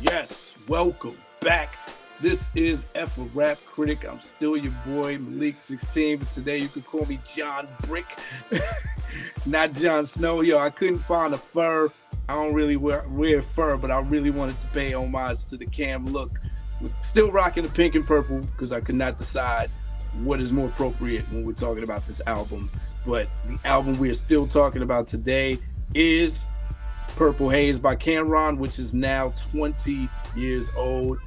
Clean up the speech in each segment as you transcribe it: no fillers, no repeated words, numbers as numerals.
Yes, welcome back. This is F a Rap Critic. I'm still your boy Malik 16, but today you could call me John Brick, not John Snow. Yo, I couldn't find a fur. I don't really wear fur, but I really wanted to pay homage to the Cam look. Still rocking the pink and purple because I could not decide what is more appropriate when we're talking about this album. But the album we are still talking about today is Purple Haze by Cameron, which is now 20 years old.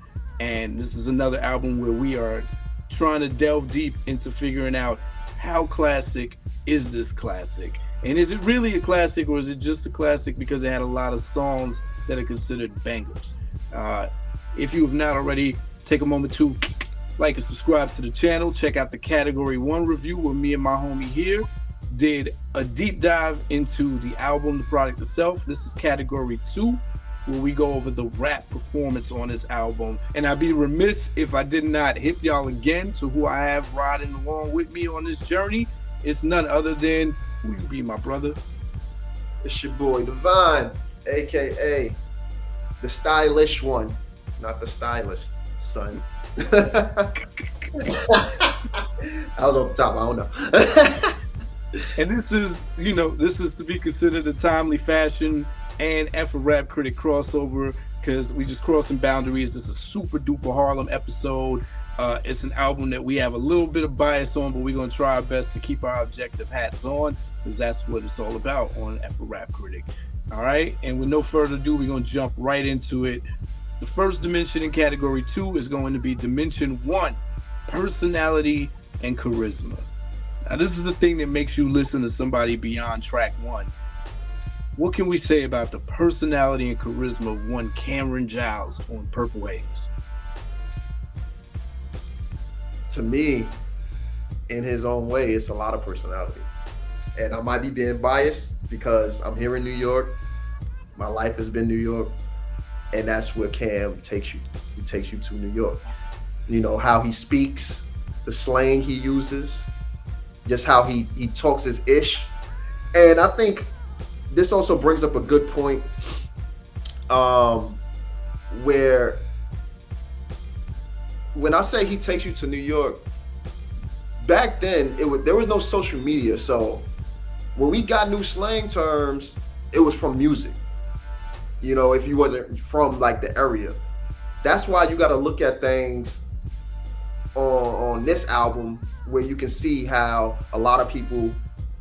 And this is another album where we are trying to delve deep into figuring out how classic is this classic? And is it really a classic, or is it just a classic because it had a lot of songs that are considered bangers? If you have not already, take a moment to like and subscribe to the channel. Check out the Category 1 review where me and my homie here did a deep dive into the album, the product itself. This is Category 2, where we go over the rap performance on this album. And I'd be remiss if I did not hit y'all again to who I have riding along with me on this journey. It's none other than, who you be, my brother? It's your boy Divine, aka the stylish one, not the stylist, son. I was off the top, I don't know. And this is to be considered a timely fashion and F a Rap Critic crossover, because we just crossing boundaries. This is a super duper Harlem episode. It's an album that we have a little bit of bias on, but we're going to try our best to keep our objective hats on, because that's what it's all about on F a Rap Critic. All right, and with no further ado, we're going to jump right into it. The first dimension in Category 2 is going to be Dimension 1, personality and charisma. Now, this is the thing that makes you listen to somebody beyond track 1. What can we say about the personality and charisma of one Cameron Giles on Purple Haze? To me, in his own way, it's a lot of personality. And I might be being biased because I'm here in New York. My life has been New York. And that's where Cam takes you. He takes you to New York. You know, how he speaks, the slang he uses, just how he talks his ish. And I think this also brings up a good point where when I say he takes you to New York, back then there was no social media. So when we got new slang terms, it was from music. You know, if you wasn't from like the area. That's why you got to look at things on this album where you can see how a lot of people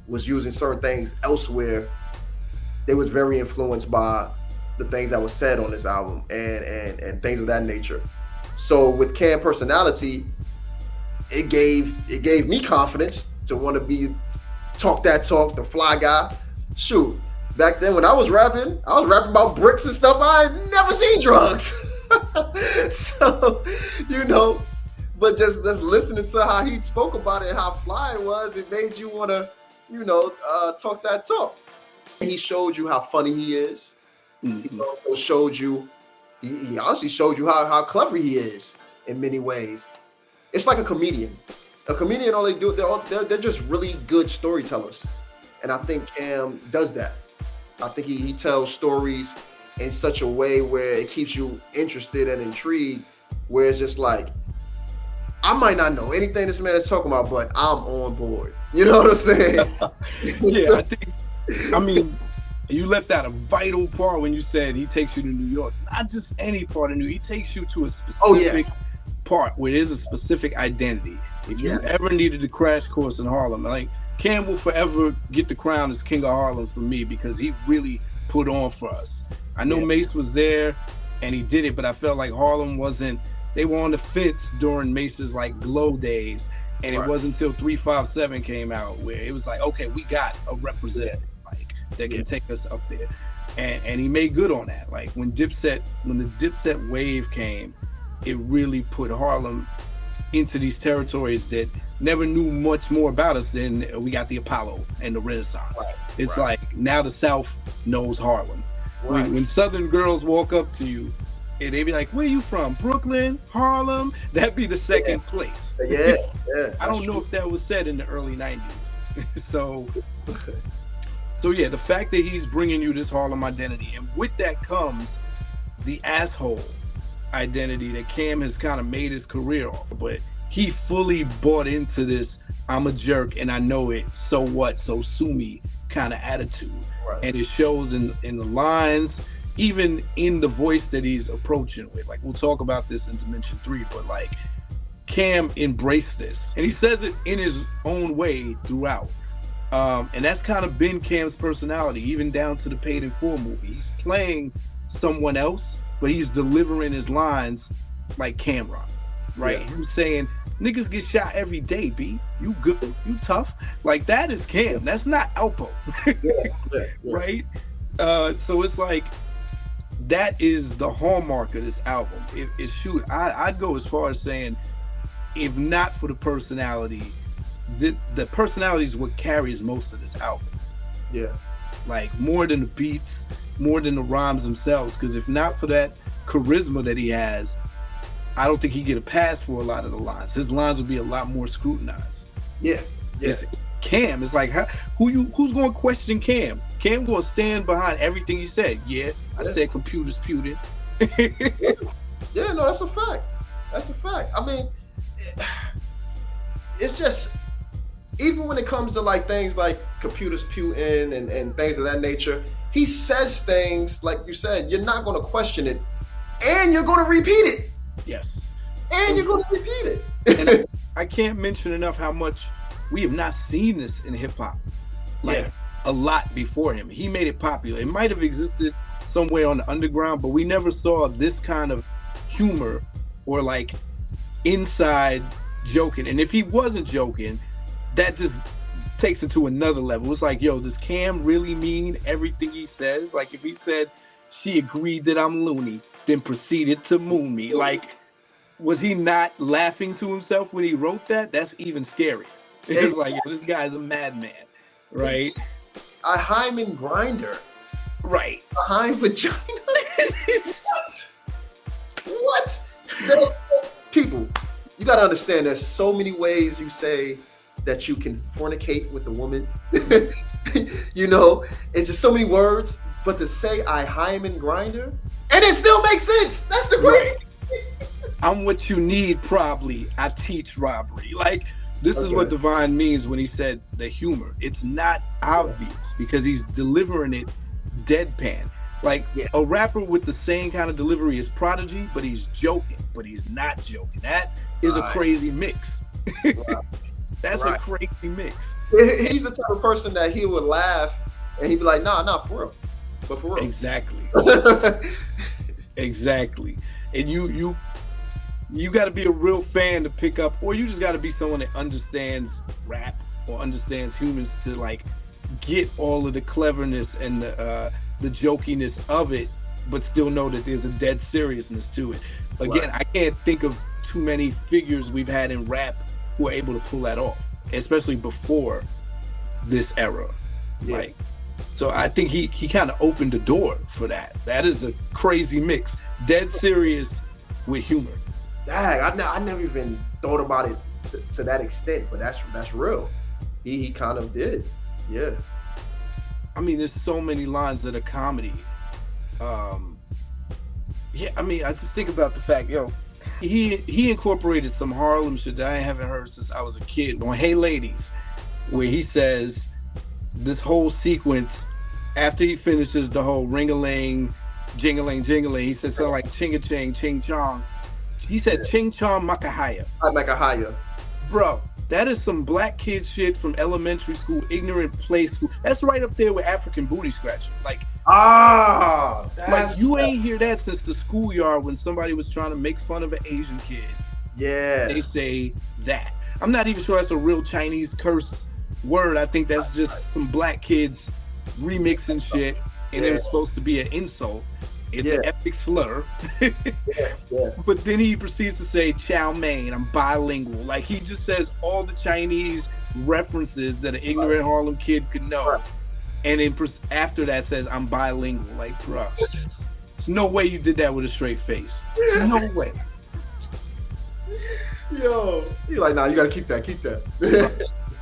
was using certain things elsewhere. They was very influenced by the things that was said on this album and things of that nature. So with Cam personality, it gave me confidence to want to be talk that talk, the fly guy. Shoot, back then when I was rapping about bricks and stuff. I had never seen drugs. So, you know, but just listening to how he spoke about it and how fly it was, it made you want to, you know, talk that talk. He showed you how funny he is. Mm-hmm. He also showed you, he honestly showed you how clever he is in many ways. It's like a comedian. A comedian, all they do, they're just really good storytellers. And I think Cam does that. I think he tells stories in such a way where it keeps you interested and intrigued, where it's just like, I might not know anything this man is talking about, but I'm on board. You know what I'm saying? Yeah, I mean, you left out a vital part when you said he takes you to New York. Not just any part of New York. He takes you to a specific part where there's a specific identity. If you ever needed a crash course in Harlem, like, Cam will forever get the crown as King of Harlem for me because he really put on for us. I know Mace was there and he did it, but I felt like Harlem wasn't, they were on the fence during Mace's like glow days. And it wasn't until 357 came out where it was like, okay, we got a representative like that can take us up there. And he made good on that. Like when the Dipset wave came, it really put Harlem into these territories that never knew much more about us than we got the Apollo and the Renaissance. It's like now the South knows Harlem. When Southern girls walk up to you and they be like, where you from? Brooklyn, Harlem? That'd be the second place. I don't know if that was said in the early 90s. So yeah, the fact that he's bringing you this Harlem identity, and with that comes the asshole identity that Cam has kind of made his career off. But he fully bought into this I'm a jerk and I know it, so what, so sue me kind of attitude. Right. And it shows in the lines, even in the voice that he's approaching with. Like, we'll talk about this in Dimension 3, but like, Cam embraced this. And he says it in his own way throughout. And that's kind of been Cam's personality, even down to the Paid in Full movie. He's playing someone else, but he's delivering his lines like Cameron, right? Yeah. He's saying, niggas get shot every day, B. You good, you tough. Like, that is Cam. That's not Alpo. Yeah. Right? So it's like, that is the hallmark of this album. I'd go as far as saying, if not for the personality, the personality is what carries most of this album. Yeah. Like, more than the beats, more than the rhymes themselves. Because if not for that charisma that he has, I don't think he'd get a pass for a lot of the lines. His lines would be a lot more scrutinized. Yeah. It's Cam. It's like, who's going to question Cam? Cam going to stand behind everything he said. Yeah, I said computers pewed. Yeah, no, that's a fact. That's a fact. I mean, it's just, even when it comes to like things like computers pewing and things of that nature, he says things like you said, you're not going to question it, and you're going to repeat it. Yes. And you're going to repeat it. And I can't mention enough how much we have not seen this in hip hop. Like, a lot before him. He made it popular. It might have existed somewhere on the underground, but we never saw this kind of humor or like inside joking. And if he wasn't joking, that just takes it to another level. It's like, yo, does Cam really mean everything he says? Like, if he said she agreed that I'm loony, then proceeded to moon me, like, was he not laughing to himself when he wrote that? That's even scary. It's like, yo, this guy's a madman, right? A hymen grinder. Right. Behind vagina. What? There's people, you gotta understand, there's so many ways you say that you can fornicate with a woman. You know, it's just so many words, but to say I hymen grinder, and it still makes sense. That's the crazy thing. I'm what you need, probably. I teach robbery. Like, this is what Divine means when he said the humor. It's not obvious because he's delivering it deadpan. Like, a rapper with the same kind of delivery as Prodigy, but he's joking, but he's not joking. That is a crazy mix. That's a crazy mix. He's the type of person that he would laugh and he'd be like, nah, for real. But for real. Exactly. Exactly. And you got to be a real fan to pick up, or you just got to be someone that understands rap or understands humans to like get all of the cleverness and the jokiness of it, but still know that there's a dead seriousness to it. Again, I can't think of too many figures we've had in rap who are able to pull that off, especially before this era. Like, so I think he kind of opened the door for that. That is a crazy mix. Dead serious with humor. Dang, I never even thought about it to that extent, but that's real. He kind of did. Yeah. I mean, there's so many lines that are comedy. I mean, I just think about the fact, yo, he incorporated some Harlem shit that I haven't heard since I was a kid on Hey Ladies, where he says this whole sequence after he finishes the whole ring-a-ling, jing-a-ling, jing-a-ling, he says something like ching-a-ching, ching-chong. He said ching-chong makahaya. Makahaya. Bro, that is some black kid shit from elementary school, ignorant play school. That's right up there with African booty scratching. Like, you ain't hear that since the schoolyard when somebody was trying to make fun of an Asian kid. Yeah. They say that. I'm not even sure that's a real Chinese curse word. I think that's just some black kids remixing shit, and it was supposed to be an insult. It's an epic slur. But then he proceeds to say, chow mein, I'm bilingual. Like, he just says all the Chinese references that an ignorant Harlem kid could know. And then after that says, I'm bilingual. Like, bro, there's no way you did that with a straight face. No way. Yo, you're like, nah, you gotta keep that.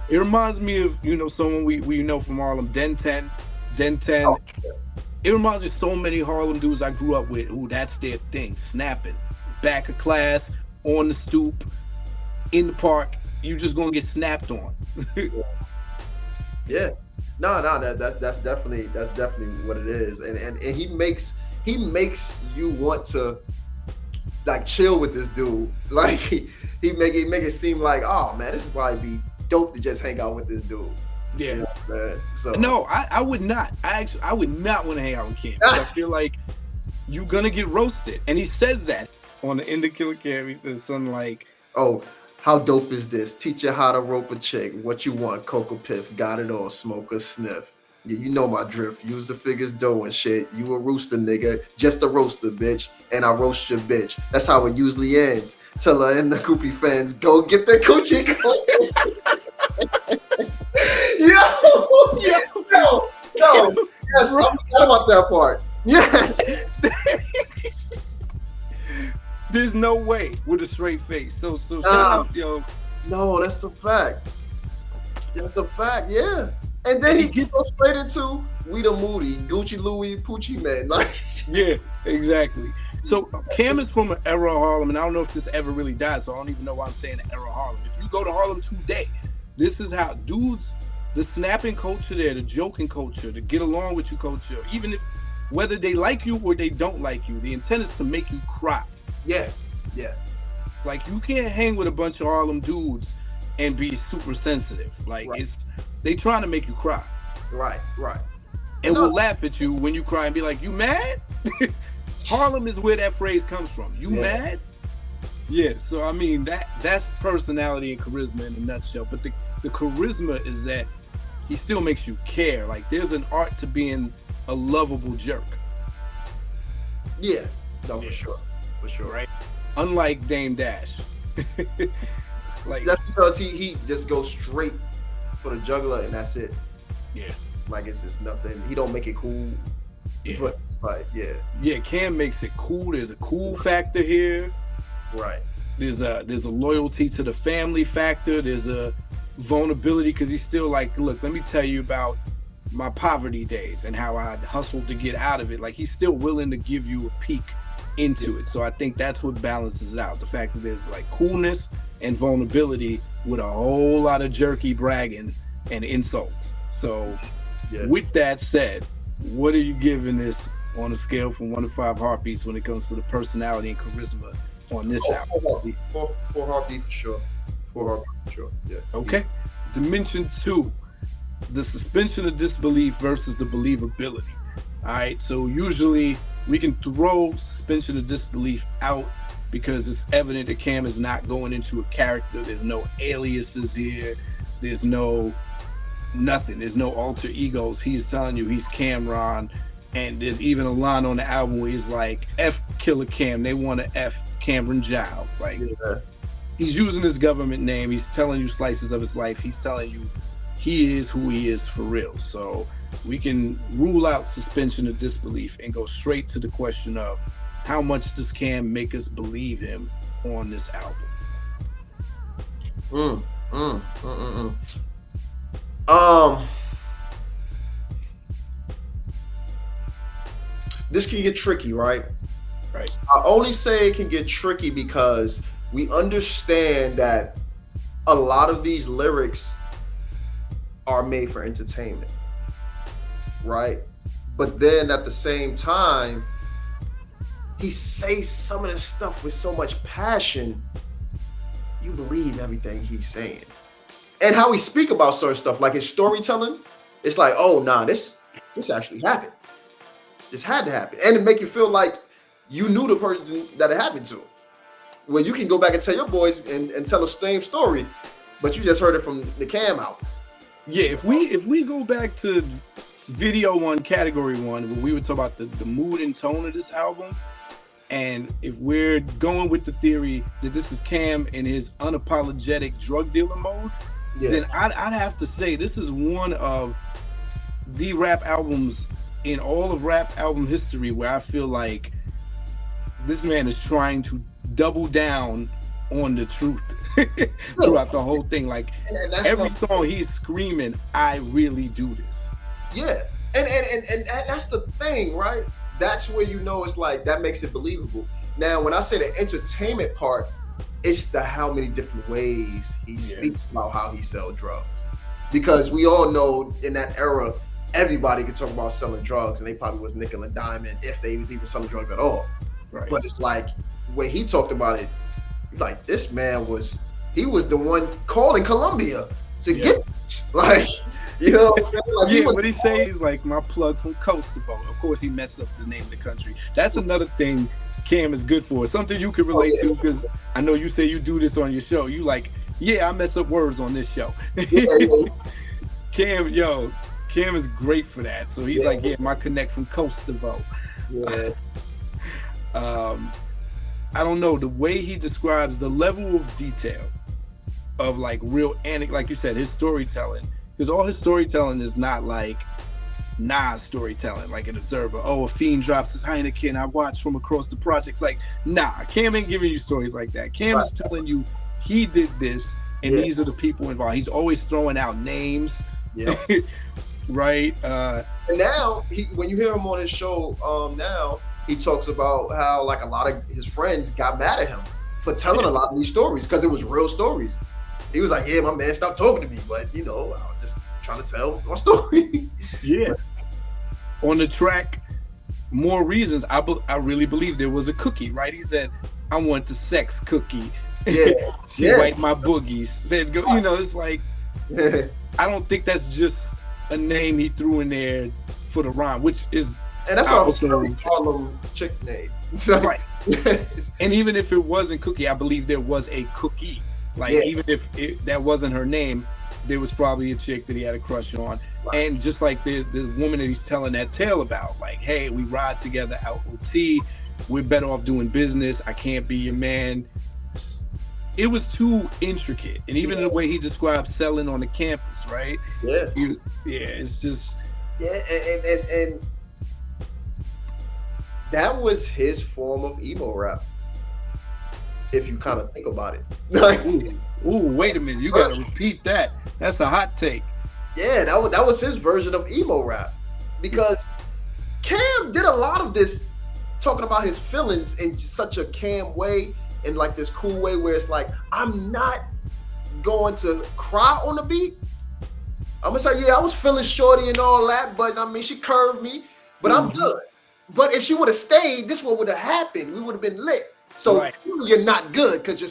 It reminds me of, someone we know from Harlem, Den 10. Den 10 It reminds me of so many Harlem dudes I grew up with who that's their thing, snapping. Back of class, on the stoop, in the park, you just gonna get snapped on. Yeah. No, that's definitely what it is. And he makes you want to like chill with this dude. Like he make it seem like, oh man, this would probably be dope to just hang out with this dude. You Yeah. know what I'm saying? So No, I would not. I would not want to hang out with Cam. I feel like you're gonna get roasted. And he says that on the end of Killer Cam. He says something like, oh, how dope is this? Teach you how to rope a chick. What you want? Cocoa Piff. Got it all. Smoke a sniff. Yeah, you know my drift. Use the figures dough and shit. You a rooster nigga. Just a roaster, bitch. And I roast your bitch. That's how it usually ends. Tell her and the goopy fans, go get the coochie. Yo, yo, yo. Yes, I forgot about that part. Yes. there's no way with a straight face. So shout out, yo. No, that's a fact. That's a fact, yeah. And then he gets straight into We the Moody, Gucci Louis, Poochie Man. Like, yeah, exactly. So Cam is from an era of Harlem, and I don't know if this ever really died, so I don't even know why I'm saying the era of Harlem. If you go to Harlem today, this is how dudes, the snapping culture there, the joking culture, the get along with you culture, even if whether they like you or they don't like you, the intent is to make you cry. yeah. Like you can't hang with a bunch of Harlem dudes and be super sensitive. Like Right. they trying to make you cry. Right. And No. we'll laugh at you when you cry and be like, you mad? Harlem is where that phrase comes from. You mad? Yeah, so I mean that's personality and charisma in a nutshell. But the charisma is that he still makes you care. Like there's an art to being a lovable jerk. Yeah. No, for sure. Right? Unlike Dame Dash. Like that's because he just goes straight for the jugular and that's it. Yeah. Like it's just nothing. He don't make it cool. Yeah. But it's like, yeah. Yeah, Cam makes it cool. There's a cool factor here. Right. There's a loyalty to the family factor. There's a vulnerability because he's still like, look, let me tell you about my poverty days and how I hustled to get out of it. Like he's still willing to give you a peek into it. So I think that's what balances it out. The fact that there's like coolness and vulnerability with a whole lot of jerky bragging and insults. So with that said, what are you giving this on a scale from 1 to 5 heartbeats when it comes to the personality and charisma on this album? Four heartbeat for sure. 4 heartbeat for sure. Yeah. Okay. Dimension 2, the suspension of disbelief versus the believability. All right. So usually we can throw suspension of disbelief out because it's evident that Cam is not going into a character. There's no aliases here. There's no nothing. There's no alter egos. He's telling you he's Cameron. And there's even a line on the album where he's like, F Killer Cam. They want to F Cameron Giles. Like, he's using his government name. He's telling you slices of his life. He's telling you he is who he is for real. So we can rule out suspension of disbelief and go straight to the question of how much does Cam make us believe him on this album? This can get tricky, right? Right. I only say it can get tricky because we understand that a lot of these lyrics are made for entertainment, right? But then at the same time, he says some of this stuff with so much passion, you believe everything he's saying. And how he speak about certain stuff, like his storytelling, it's like, oh, nah, this actually happened. This had to happen. And it make you feel like you knew the person that it happened to. Well, you can go back and tell your boys and tell the same story, but you just heard it from the Cam album. Yeah, if we go back to video 1, category 1, where we would talk about the mood and tone of this album, and if we're going with the theory that this is Cam in his unapologetic drug dealer mode, then I'd have to say this is one of the rap albums in all of rap album history where I feel like this man is trying to double down on the truth throughout the whole thing. Like every song he's screaming, I really do this. Yeah. And that's the thing, right? That's where you know it's like that makes it believable. Now, when I say the entertainment part, it's the how many different ways he speaks about how he sell drugs. Because we all know in that era, everybody could talk about selling drugs, and they probably was nickel and diamond if they was even selling drugs at all. Right. But it's like when he talked about it, like this man he was the one calling Colombia to get it. Like, you know what I'm saying? Like, what he say? He's like my plug from coast to phone. Of course, he messed up the name of the country. That's another thing Cam is good for. Something you can relate to, because I know you say you do this on your show. You like, I mess up words on this show. Cam is great for that. So he's like, my connect from coast to vote. Yeah. I don't know, the way he describes the level of detail of like real like you said, his storytelling, because all his storytelling is not like Nas storytelling, like an observer. Oh, a fiend drops his Heineken, I watch from across the projects. Like, nah, Cam ain't giving you stories like that. Cam is telling you he did this, and these are the people involved. He's always throwing out names. Yeah. Right. And now when you hear him on his show, now he talks about how like a lot of his friends got mad at him for telling a lot of these stories because it was real stories. He was like, "Yeah, my man, stop talking to me," but I was just trying to tell my story. Yeah. On the track, More Reasons, I really believe there was a cookie, right? He said, "I want the sex cookie." Yeah. She wiped my boogies. Said, "Go." It's like, I don't think that's just a name he threw in there for the rhyme, which is. And that's also a Harlem chick name. Right. And even if it wasn't Cookie, I believe there was a Cookie. Like, even if that wasn't her name, there was probably a chick that he had a crush on. Right. And just like the woman that he's telling that tale about, like, hey, we ride together out OT. We're better off doing business. I can't be your man. It was too intricate. And even the way he described selling on the campus, right? Yeah. It's just. Yeah, and that was his form of emo rap, if you kind of think about it. Ooh, wait a minute. You got to repeat that. That's a hot take. Yeah, that was his version of emo rap. Because Cam did a lot of this talking about his feelings in such a Cam way, in like this cool way where it's like, I'm not going to cry on the beat. I'm going to say, I was feeling shorty and all that, but I mean, she curved me, but I'm good. But if she would have stayed, this one would have happened. We would have been lit. So you're not good because you're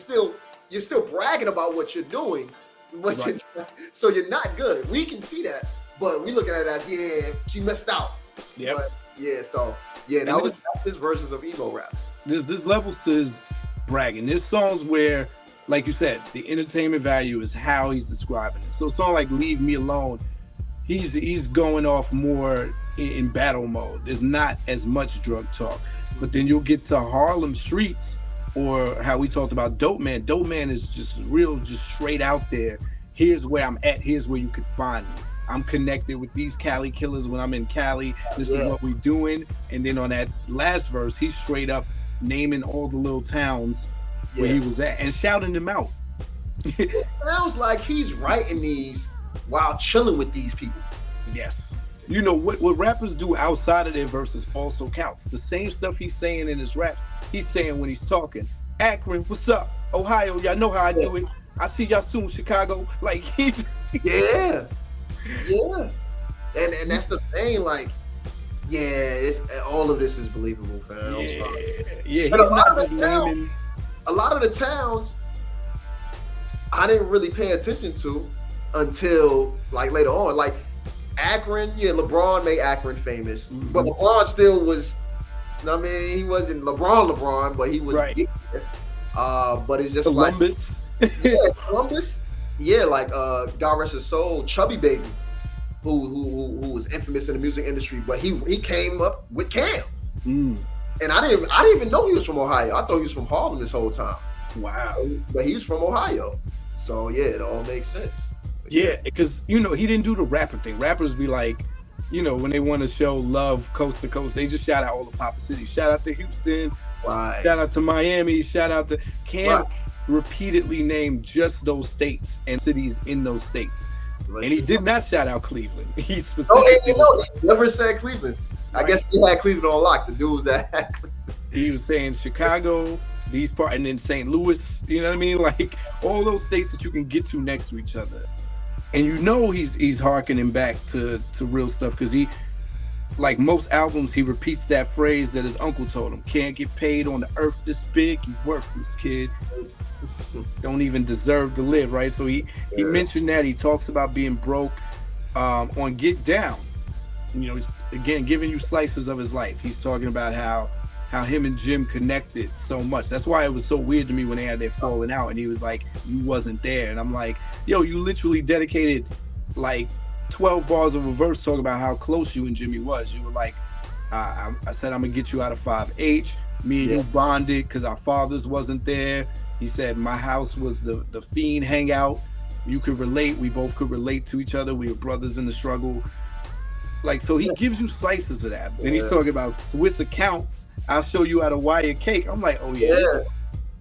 still bragging about what you're doing. So you're not good. We can see that, but we looking at it as she missed out. Yeah. That was his versions of emo rap. There's levels to his bragging. There's songs where, like you said, the entertainment value is how he's describing it. So a song like "Leave Me Alone," he's going off more in battle mode. There's not as much drug talk. But then you'll get to Harlem Streets, or how we talked about Dope Man. Dope Man is just straight out there. Here's where I'm at. Here's where you could find me. I'm connected with these Cali killers when I'm in Cali. This is what we're doing. And then on that last verse, he's straight up naming all the little towns where he was at and shouting them out. It sounds like he's writing these while chilling with these people. Yes. You know, what rappers do outside of their verses also counts. The same stuff he's saying in his raps, he's saying when he's talking. Akron, what's up? Ohio, y'all know how I do it. I see y'all soon, Chicago. Like, he's... Yeah. And that's the thing, like, it's all of this is believable, fam. Yeah, he's not just naming... A lot of the towns, I didn't really pay attention to until, like, later on. Like, Akron, LeBron made Akron famous, but LeBron still was. I mean, he wasn't LeBron, but he was. Right. But it's just Columbus. Like Columbus. Yeah, like God rest his soul, Chubby Baby, who was infamous in the music industry, but he came up with Cam, and I didn't even know he was from Ohio. I thought he was from Harlem this whole time. Wow. But he's from Ohio, so it all makes sense. Yeah, because, he didn't do the rapper thing. Rappers be like, when they want to show love coast to coast, they just shout out all the Papa cities. Shout out to Houston. Right. Shout out to Miami. Shout out to Cam. Repeatedly named just those states and cities in those states. And he did not shout out Cleveland. He No, specifically he never said Cleveland. Right. I guess he had Cleveland on lock. The dudes that had Cleveland. He was saying Chicago, these part, and then St. Louis. You know what I mean? Like all those states that you can get to next to each other. And you know he's harkening back to real stuff because he, like most albums, he repeats that phrase that his uncle told him: "Can't get paid on the earth this big, you worthless kid. Don't even deserve to live." Right? So he mentioned that. He talks about being broke on Get Down. You know, he's, again, giving you slices of his life. He's talking about how him and Jim connected so much. That's why it was so weird to me when they had their falling out and he was like, "You wasn't there." And I'm like, yo, you literally dedicated like 12 bars of a verse talking about how close you and Jimmy was. You were like, I said, "I'm gonna get you out of 5H. Me and you bonded because our fathers wasn't there." He said, "My house was the Fiend hangout. You could relate. We both could relate to each other. We were brothers in the struggle." Like, so he gives you slices of that. Then he's talking about Swiss accounts. "I'll show you how to wire cake." I'm like, oh yeah.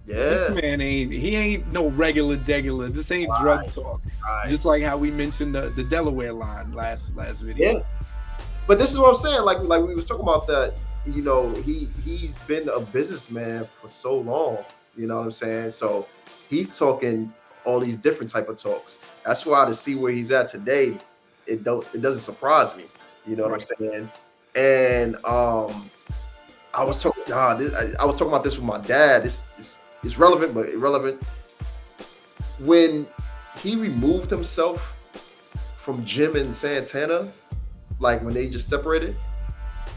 This man ain't no regular degular. This ain't drug talk. Right. Just like how we mentioned the Delaware line last video. Yeah. But this is what I'm saying. Like we was talking about that, you know, he's been a businessman for so long. You know what I'm saying? So he's talking all these different type of talks. That's why to see where he's at today, it doesn't surprise me. You know what I'm saying? And I was talking about this with my dad. It's relevant, but irrelevant. When he removed himself from Jim and Santana, like when they just separated,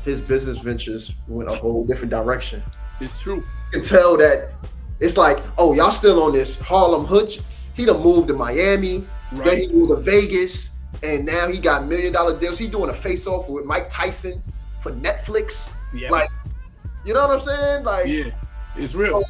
his business ventures went a whole different direction. It's true. You can tell that it's like, oh, y'all still on this Harlem Hutch. He done moved to Miami, then he moved to Vegas, and now he got $1 million deals. He doing a face-off with Mike Tyson for Netflix. Yeah. Like, you know what I'm saying? Like, yeah, it's real.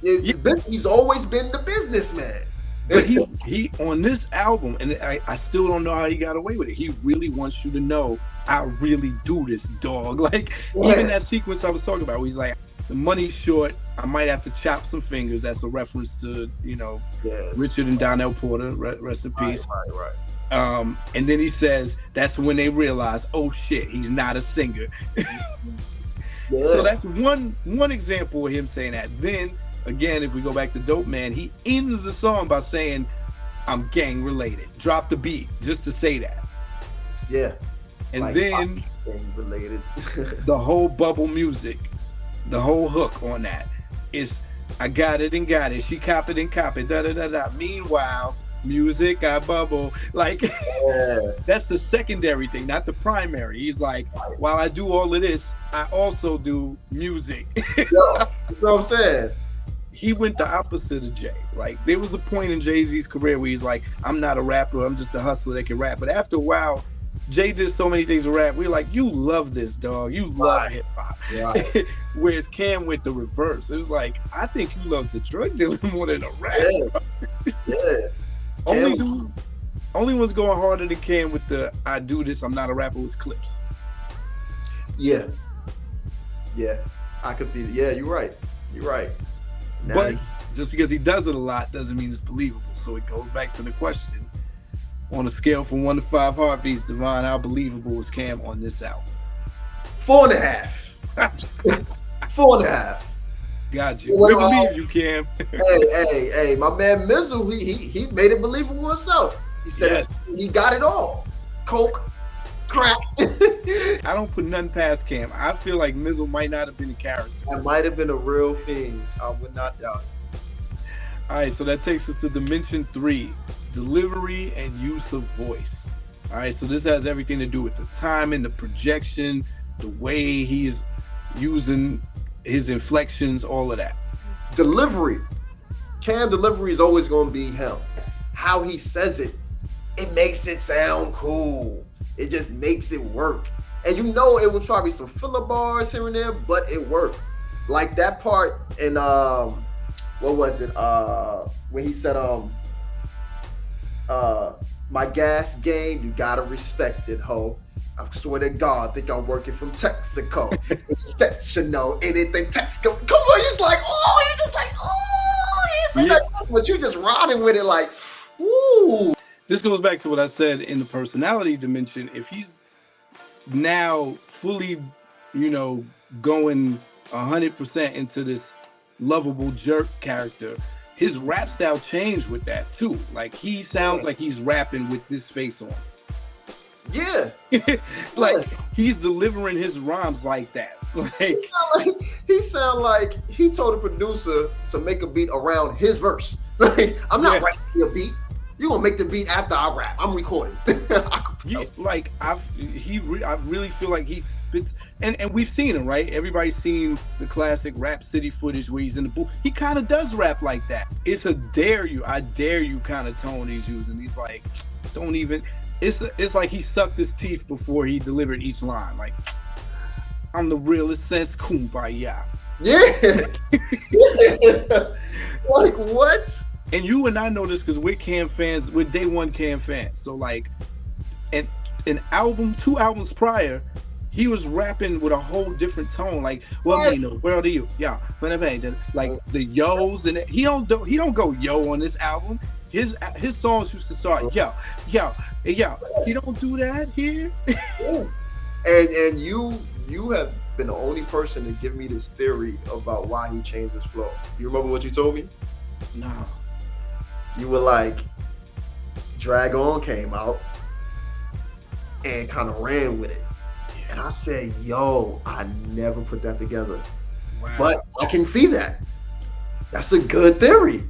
He's always been the businessman. But he on this album, and I still don't know how he got away with it. He really wants you to know, I really do this, dog. Like, even that sequence I was talking about, where he's like, "The money's short, I might have to chop some fingers." That's a reference to, you know, Richard and Donnell Porter, rest in peace. Right. And then he says, that's when they realize, oh shit, he's not a singer. So that's one example of him saying that. Then again, if we go back to Dope Man, he ends the song by saying, "I'm gang related." Drop the beat just to say that. Yeah. And like, then gang related. The whole bubble music, the whole hook on that is, "I got it and got it. She cop it and cop it. Da da da da. Meanwhile, music, I bubble." Like, that's the secondary thing, not the primary. He's like, while I do all of this, I also do music. Yo, that's what I'm saying. He went the opposite of Jay. Like, there was a point in Jay-Z's career where he's like, "I'm not a rapper, I'm just a hustler that can rap." But after a while, Jay did so many things to rap. We're like, you love this, dog. You love hip hop. Right. Whereas Cam went the reverse. It was like, I think you love the drug dealing more than the rap. Yeah. Only one's going harder than Cam with the "I do this, I'm not a rapper" was Clips. Yeah, I can see it. Yeah, you're right. Now but just because he does it a lot doesn't mean it's believable. So it goes back to the question: on a scale from 1 to 5 heartbeats, Devon, how believable was Cam on this album? 4.5. 4.5. Got you. We believe you, Cam. hey, my man Mizzle, he made it believable himself. He said he got it all. Coke, crack. I don't put nothing past Cam. I feel like Mizzle might not have been a character. That might have been a real thing. I would not doubt it. All right, so that takes us to Dimension 3, delivery and use of voice. All right, so this has everything to do with the timing, the projection, the way he's using his inflections, all of that. Delivery. Cam delivery is always going to be him. How he says it, it makes it sound cool. It just makes it work. And you know it was probably some filler bars here and there, but it worked. Like that part in what was it? When he said my gas game, you gotta respect it, ho. I swear to God, think I'm working from Texaco. Exceptional, anything Texaco. Come on, he's like, oh, he's just like, oh, he's like, but you just riding with it like, woo. this goes back to what I said in the personality dimension. If he's now fully, you know, going 100% into this lovable jerk character, his rap style changed with that too. Like he sounds like he's rapping with this face on. Yeah. Like he's delivering his rhymes like that. Like he sound like he told the producer to make a beat around his verse. Like, I'm not writing a beat. You gonna make the beat after I rap. I'm recording. Yeah, like I really feel like he spits, and we've seen him, right? Everybody's seen the classic Rap City footage where he's in the booth. He kind of does rap like that. It's a I dare you kind of tone he's using. He's like, don't even. It's like he sucked his teeth before he delivered each line. Like, I'm the realest sense, kumbaya. Yeah. Like what? And you and I know this because we're Cam fans. We're day one Cam fans. So like, an album, 2 albums prior, he was rapping with a whole different tone. Like, well, you know, where are you? Yeah, like the yos and he don't go yo on this album. His songs used to start yo. He don't do that here. And you have been the only person to give me this theory about why he changed his flow. You remember what you told me? No. You were like, Drag On came out and kind of ran with it. And I said, yo, I never put that together. Wow. But I can see that. That's a good theory.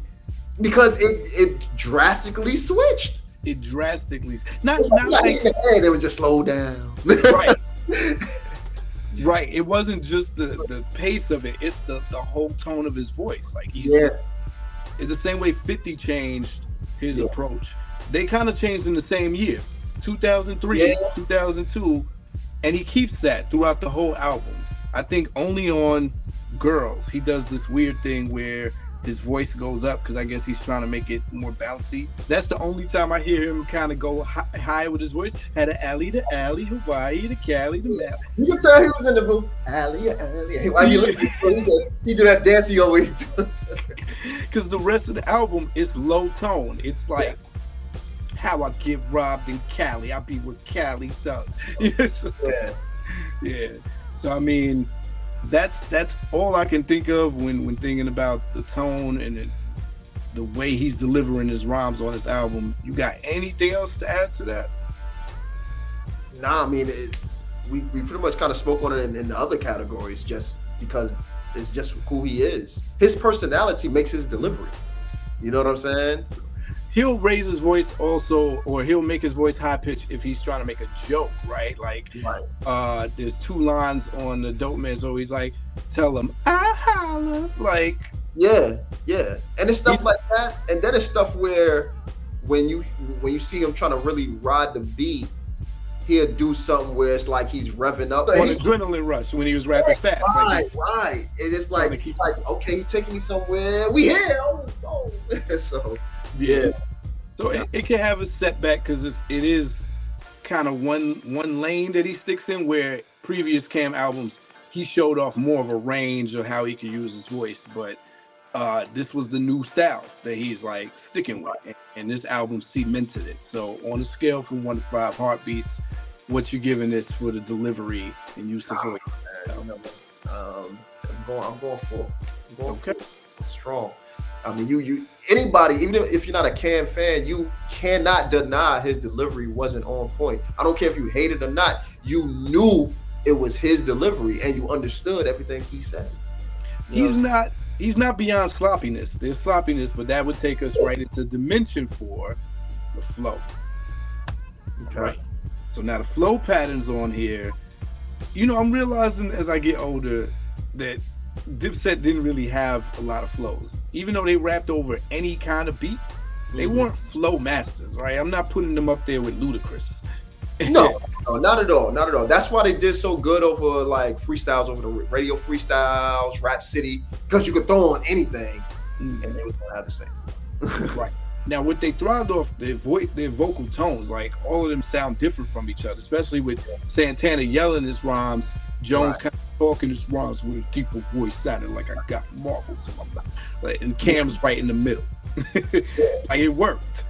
Because it drastically switched. It drastically not like the head, it would just slow down. Right. Right. It wasn't just the pace of it, it's the whole tone of his voice. Like it's the same way 50 changed his approach. They kind of changed in the same year, 2003, 2002, and he keeps that throughout the whole album. I think only on Girls he does this weird thing where his voice goes up because I guess he's trying to make it more bouncy. That's the only time I hear him kind of go high with his voice. Had an alley to alley, Hawaii to Cali to Maui. You can tell he was in the booth. Alley. While you listen, he do that dance he always do. Because the rest of the album is low tone. It's like how I get robbed in Cali. I be with Cali Thug. Yeah. So I mean, that's all I can think of when thinking about the tone and the way he's delivering his rhymes on this album. You got anything else to add to that? Nah, I mean, we pretty much kind of spoke on it in the other categories just because it's just who he is. His personality makes his delivery. You know what I'm saying? He'll raise his voice also, or he'll make his voice high pitched if he's trying to make a joke, right? Like, there's 2 lines on the Dope Man, so he's like, "Tell him I holla," like, and it's stuff like that. And then it's stuff where when you see him trying to really ride the beat, he'll do something where it's like he's revving up on Adrenaline Rush when he was rapping fast. Right. And it's like he's like, okay, he's taking me somewhere. We here. Oh. So. Yeah. So it can have a setback because it is kind of one lane that he sticks in, where previous Cam albums he showed off more of a range of how he could use his voice, but this was the new style that he's like sticking with, and this album cemented it. So on a scale from 1 to 5 heartbeats, what you giving this for the delivery and use of voice? I'm going for strong. I mean, you anybody, even if you're not a Cam fan, you cannot deny his delivery wasn't on point. I don't care if you hate it or not. You knew it was his delivery, and you understood everything he said. He's not beyond sloppiness. There's sloppiness, but that would take us right into Dimension 4, the flow. Okay. Right. So now the flow patterns on here. You know, I'm realizing as I get older that Dipset didn't really have a lot of flows. Even though they rapped over any kind of beat, they weren't flow masters, right? I'm not putting them up there with Ludacris. No, not at all. That's why they did so good over like freestyles, over the radio freestyles, Rap City, because you could throw on anything and they was gonna have the same. Right. Now, what they thrived off, their vocal tones, like all of them sound different from each other, especially with Santana yelling his rhymes, Jones kind of talking his rhymes with a deeper voice, sounding like I got marbles in my mouth. And Cam's right in the middle. Like it worked.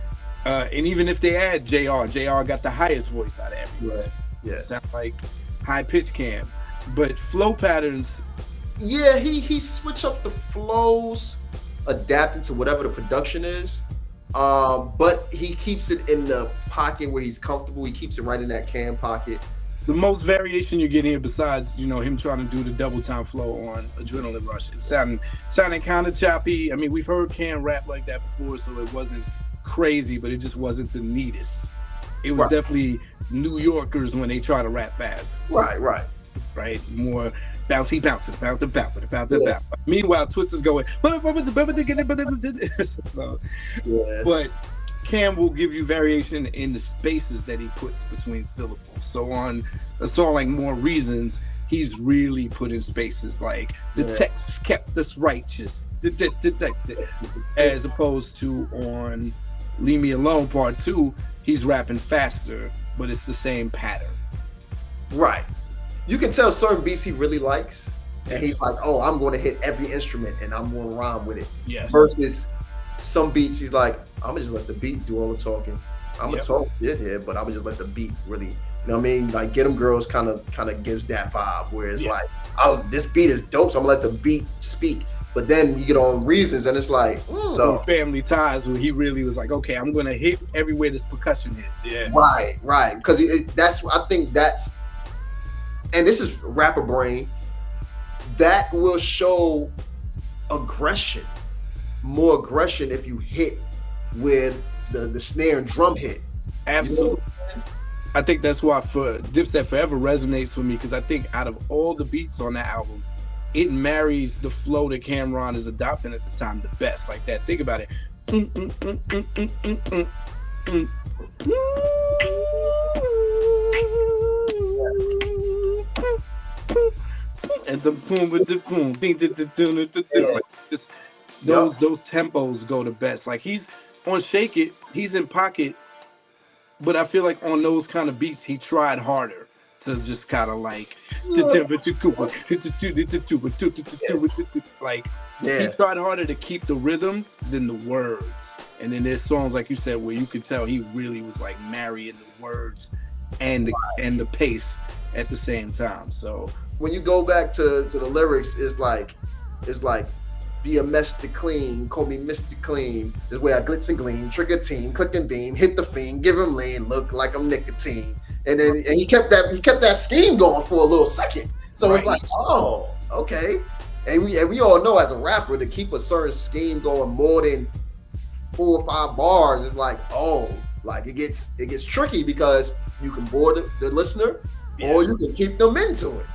And even if they add JR got the highest voice out of everybody. Yeah, yeah, Sound like high pitch Cam, but flow patterns. yeah. He switched up the flows, adapting to whatever the production is. But he keeps it in the pocket where he's comfortable. He keeps it right in that Cam pocket. The most variation you're getting here, besides him trying to do the double time flow on Adrenaline Rush, it sounding kind of choppy. I mean, we've heard Cam rap like that before, so it wasn't crazy, but it just wasn't the neatest. It was definitely New Yorkers when they try to rap fast. Right. More bouncy, bounce. Meanwhile, Twista's going. So, Yeah. but Cam will give you variation in the spaces that he puts between syllables. So on a song like More Reasons, he's really put in spaces like the text kept us righteous, as opposed to on Leave Me Alone Part 2, he's rapping faster, but it's the same pattern. Right. You can tell certain beats he really likes, and he's like, "Oh, I'm going to hit every instrument and I'm going to rhyme with it." Yes. Versus some beats, he's like, "I'm gonna just let the beat do all the talking. I'm gonna talk shit here, but I'm gonna just let the beat really." You know what I mean? Like Get 'Em Girls kind of gives that vibe, where it's like, "Oh, this beat is dope, so I'm gonna let the beat speak." But then you get on Reasons, and it's like, so Family Ties, where he really was like, "Okay, I'm gonna hit everywhere this percussion hits." Yeah. Right. Because I think that's, and this is rapper brain, that will show aggression, more aggression if you hit with the snare and drum hit. Absolutely. I think that's why for Dipset Forever resonates with me, because I think out of all the beats on that album, it marries the flow that Cameron is adopting at this time the best. Like that. Think about it. And the boom with the boom, just those tempos go the best. Like he's on Shake It, he's in pocket, but I feel like on those kind of beats he tried harder to just kind of like he tried harder to keep the rhythm than the words. And then there's songs like you said where you could tell he really was like marrying the words and the pace at the same time. So when you go back to the lyrics, it's like be a mess to clean, call me Mr. Clean. This way I glitz and gleam, trigger team, click and beam, hit the fiend, give him lean, look like I'm nicotine. And then he kept that scheme going for a little second. So it's like, oh, okay. And we all know as a rapper to keep a certain scheme going more than 4 or 5 bars, it's like, oh, like it gets tricky because you can bore the listener, or you can keep them into it.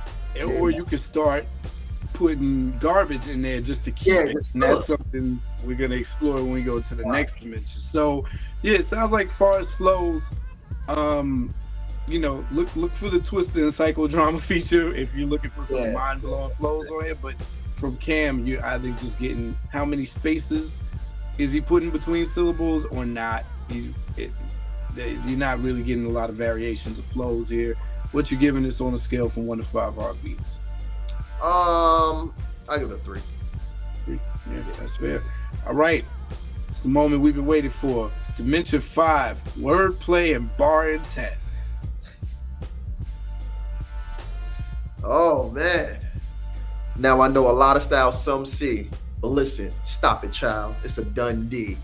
Or you can start putting garbage in there just to keep it. And that's something we're going to explore when we go to the next dimension. So, yeah, it sounds like far as flows, look for the Twister and Psychodrama feature if you're looking for some mind-blowing flows on it. But from Cam, you're either just getting how many spaces is he putting between syllables or not. You're not really getting a lot of variations of flows here. What you giving this on a scale from 1 to 5 heartbeats? I give it a 3. 3. Yeah, that's fair. All right. It's the moment we've been waiting for. Dimension 5, wordplay and bar intent. Oh, man. Now I know a lot of styles some see, but listen, stop it, child. It's a Dundee.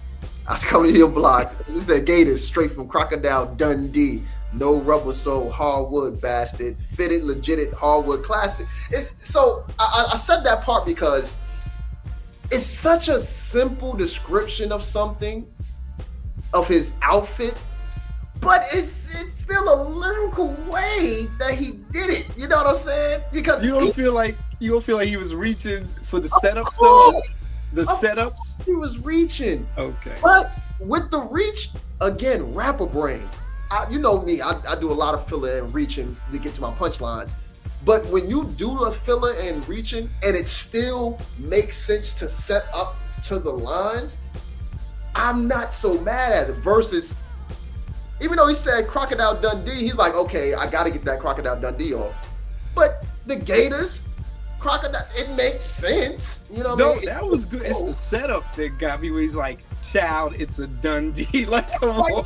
I was coming to your block. This is Gators straight from Crocodile Dundee. No rubber sole, hardwood bastard. Fitted, legit hardwood classic. I said that part because it's such a simple description of something, of his outfit, but it's still a lyrical way that he did it. You know what I'm saying? Because you don't feel like he was reaching for the setups though? The setups? He was reaching. Okay. But with the reach, again, rapper brain. You know me, I do a lot of filler and reaching to get to my punchlines. But when you do a filler and reaching and it still makes sense to set up to the lines, I'm not so mad at it. Versus, even though he said Crocodile Dundee, he's like, okay, I got to get that Crocodile Dundee off. But the Gators, Crocodile, it makes sense. You know what I mean? That was good. It's the setup that got me where he's like, child, it's a Dundee. Like, come on.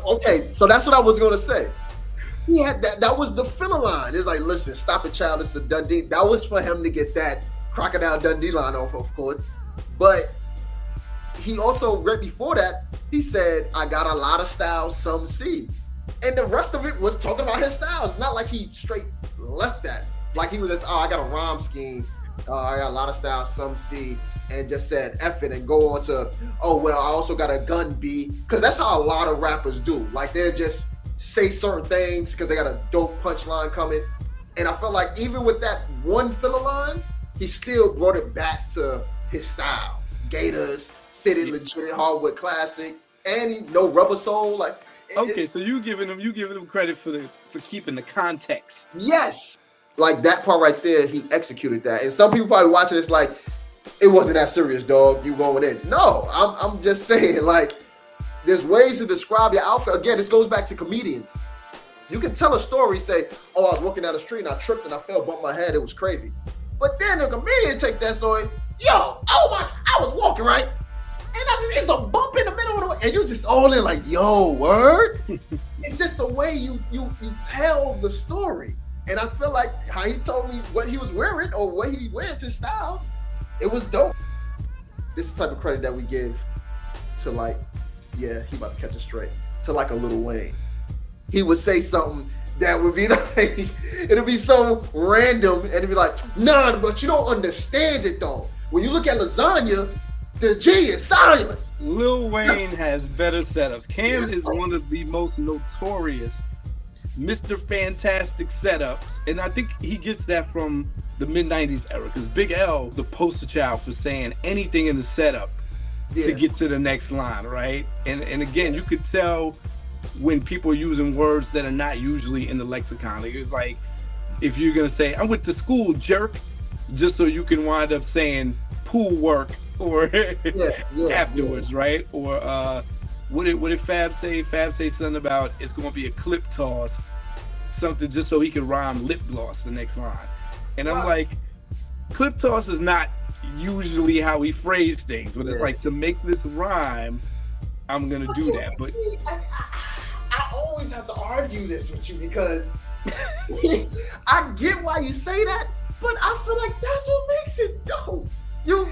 Okay, so that's what I was gonna say. He had that was the filler line. It's like, listen, stop it, child, it's a Dundee. That was for him to get that Crocodile Dundee line off, of course. But he also, right before that, he said, I got a lot of styles, some see. And the rest of it was talking about his styles. It's not like he straight left that. Like he was just, I got a rhyme scheme. I got a lot of styles, some see, and just said F it and go on to, oh, well, I also got a gun B. Because that's how a lot of rappers do. Like they'll just say certain things because they got a dope punchline coming. And I felt like even with that one filler line, he still brought it back to his style. Gators, fitted, legit, hardwood classic, and he, no rubber sole. Like, okay, so you giving him credit for keeping the context. Yes, like that part right there, he executed that. And some people probably watching this like, it wasn't that serious, dog. You going in? No, I'm just saying, like, there's ways to describe your outfit. Again, this goes back to comedians. You can tell a story, say, oh, I was walking down the street and I tripped and I fell, bumped my head. It was crazy. But then a comedian take that story, yo, oh my, I was walking, right? And it's a bump in the middle of the way. And you just all in like, yo, word? It's just the way you tell the story. And I feel like how he told me what he was wearing or what he wears, his styles, it was dope. This is the type of credit that we give to like, yeah, he about to catch a straight, to like a Lil Wayne. He would say something that would be like, it'll be so random and it'd be like, nah, but you don't understand it though. When you look at lasagna, the G is silent. Lil Wayne has better setups. Cam is one of the most notorious Mr. Fantastic setups. And I think he gets that from the mid-90s era because Big L was the poster child for saying anything in the setup to get to the next line, right? And again, you could tell when people are using words that are not usually in the lexicon. Like, it's like, if you're gonna say, I'm with the school, jerk, just so you can wind up saying pool work or afterwards, right? Or what did Fab say? Fab say something about it's gonna be a clip toss, something just so he can rhyme lip gloss the next line. And I'm like, clip toss is not usually how we phrase things, but it's like, to make this rhyme, I'm gonna do that. But I always have to argue this with you because I get why you say that, but I feel like that's what makes it dope.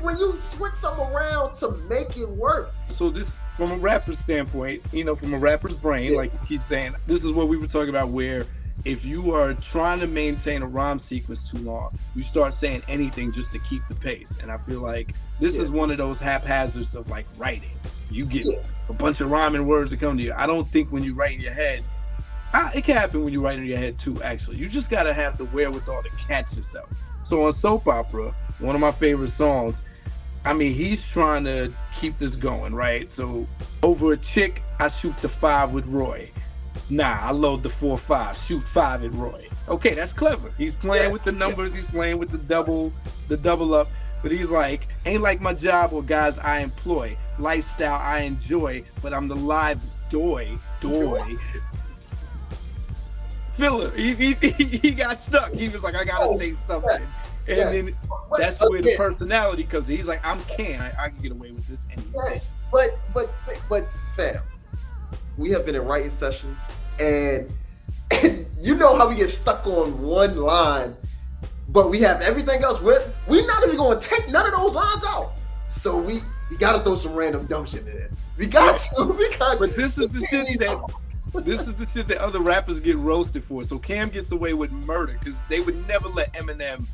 When you switch something around to make it work. So this, from a rapper's standpoint, from a rapper's brain, like you keep saying, this is what we were talking about, where if you are trying to maintain a rhyme sequence too long, you start saying anything just to keep the pace. And I feel like this is one of those haphazards of like writing. You get a bunch of rhyming words that come to you. I don't think when you write in your head, it can happen when you write in your head too, actually. You just got to have the wherewithal to catch yourself. So on Soap Opera, one of my favorite songs, I mean, he's trying to keep this going, right? So over a chick, I shoot the 5 with Roy. Nah, I load the 4-5, shoot 5 at Roy. Okay, that's clever. He's playing with the numbers. He's playing with the double up. But he's like, ain't like my job or guys I employ. Lifestyle I enjoy, but I'm the live's doy. Filler. He got stuck. He was like, I gotta say something. And then that's where the personality comes in. He's like, I'm Can. I can get away with this anyway. Yes, but fam, we have been in writing sessions, and you know how we get stuck on one line, but we have everything else. We're not even going to take none of those lines out. So we got to throw some random dumb shit in there. We got to, because. But this is the shit that other rappers get roasted for. So Cam gets away with murder because they would never let Eminem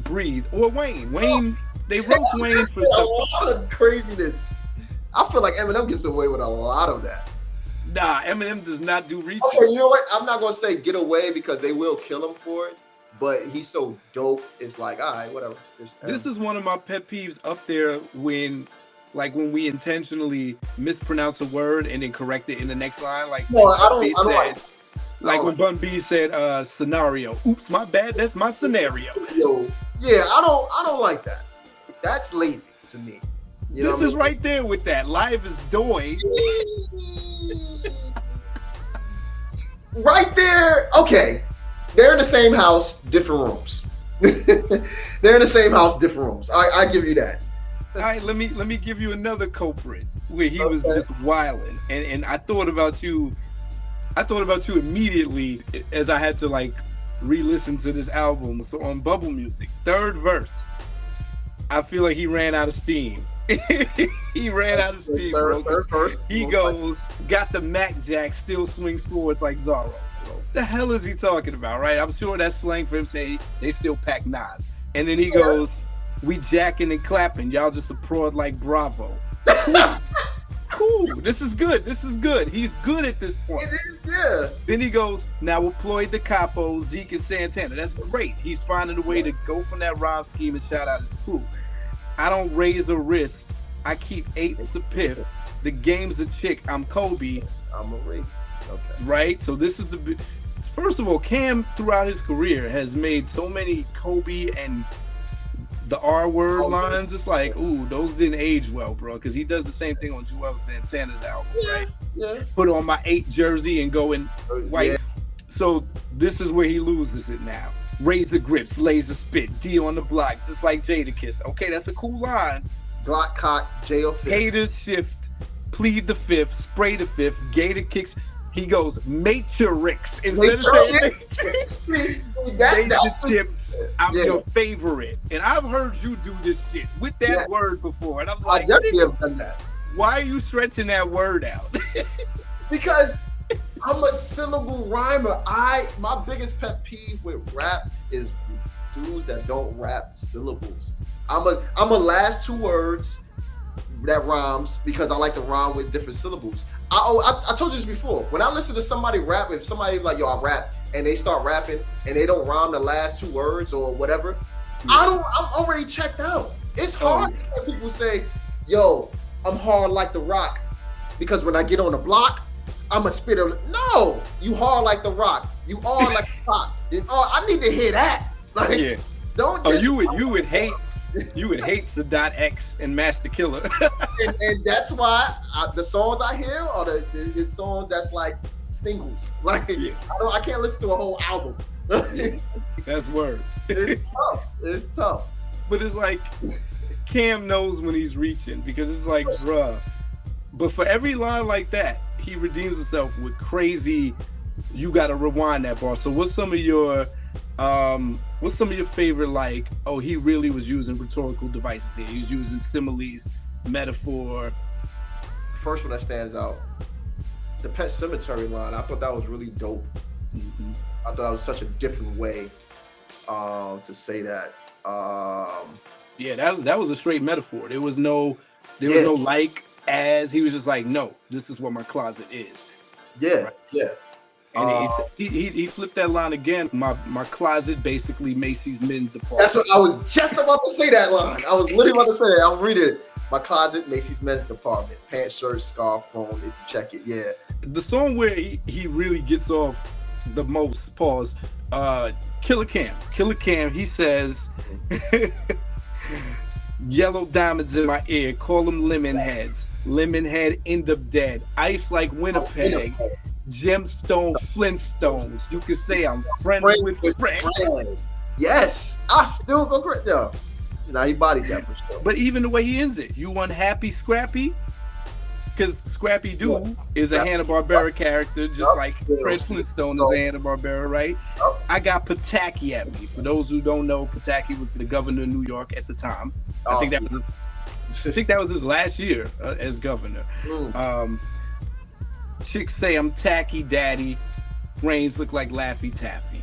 breathe, or Wayne. They roast Wayne for a lot of craziness. I feel like Eminem gets away with a lot of that. Nah, Eminem does not do reach. Okay, you know what? I'm not gonna say get away because they will kill him for it. But he's so dope. It's like, all right, whatever. This is one of my pet peeves up there when we intentionally mispronounce a word and then correct it in the next line. Like, when Bun B said scenario. Oops, my bad. That's my scenario. Yeah, I don't like that. That's lazy to me. This is right there with that. Live is doy. Right there. Okay. They're in the same house, different rooms. They're in the same house, different rooms. I give you that. All right, let me give you another culprit where he was Okay. just wilding, and I thought about you. I thought about you immediately as I had to like re-listen to this album. So on Bubble Music, third verse, I feel like he ran out of steam. He ran out of steam, bro. Third 'Cause verse. he goes, got the Mac Jack, still swing swords like Zorro. The hell is he talking about, right? I'm sure that's slang for him saying they still pack knives. And then he goes, we jacking and clapping. Y'all just a prod like Bravo. Cool. Cool. This is good. This is good. He's good at this point. It is, yeah. Then he goes, now we'll Floyd the Capo, Zeke and Santana. That's great. He's finding a way to go from that rhyme scheme and shout out his crew. I don't raise a wrist. I keep eights a piff. The game's a chick. I'm Kobe. I'm a Ray. Okay. Right? So this is the... First of all, Cam, throughout his career, has made so many Kobe and the R word lines. It's like, ooh, those didn't age well, bro. Because he does the same thing on Joel Santana's album, right? Yeah. Put on my 8 jersey and go in white. Yeah. So this is where he loses it now. Razor grips, laser spit, D on the block, just like Jada Kiss. Okay, that's a cool line. Glock cock, jail fifth. Haters shift, plead the fifth, spray the fifth, Gator kicks. He goes Matrix instead of saying Matrix. That's the chips. I'm your favorite, and I've heard you do this shit with that word before, and I'm I like, definitely have done that. why are you stretching that word out? Because I'm a syllable rhymer. My biggest pet peeve with rap is dudes that don't rap syllables. I'm a last 2 words that rhymes because I like to rhyme with different syllables. I told you this before. When I listen to somebody rap, if somebody like, yo, I rap, and they start rapping and they don't rhyme the last 2 words or whatever, I'm already checked out. It's hard to hear people say, yo, I'm hard like The Rock, because when I get on the block, I'm a spitter. No, you hard like The Rock. You are like The Rock. I need to hear that. Like, don't just... you would hate the .x and Master Killer. and that's why the songs I hear are the songs that's like singles. Like, I can't listen to a whole album. That's word. It's tough. But it's like Cam knows when he's reaching, because it's like, bruh. But for every line like that, he redeems himself with crazy, you gotta rewind that bar. So what's some of your favorite, like, oh, he really was using rhetorical devices here. He was using similes, metaphor. First one that stands out, the Pet Cemetery line. I thought that was really dope. Mm-hmm. I thought that was such a different way to say that. That was a straight metaphor. There was no like, as. He was just like, no, this is what my closet is. Yeah, right? Yeah. And he flipped that line again. My closet, basically Macy's men's department. That's what I was just about to say. That line. I was literally about to say it. I'm reading it. My closet, Macy's men's department. Pants, shirt, scarf, phone. If you check it, yeah. The song where he really gets off the most, pause. Killer Cam. He says, "Yellow diamonds in my ear. Call them lemon heads. Lemon head end up dead. Ice like Winnipeg." Gemstone Flintstones. You can say I'm friends with friends. Yes, I still go great though. Now he bodied that for sure. But even the way he ends it, you unhappy Scrappy? Because Scrappy Doo is a Hanna-Barbera character, just like Fred Flintstone is a Hanna-Barbera, right? I got Pataki at me. For those who don't know, Pataki was the governor of New York at the time. I think that was his last year as governor. Chicks say I'm tacky daddy. Brains look like Laffy Taffy.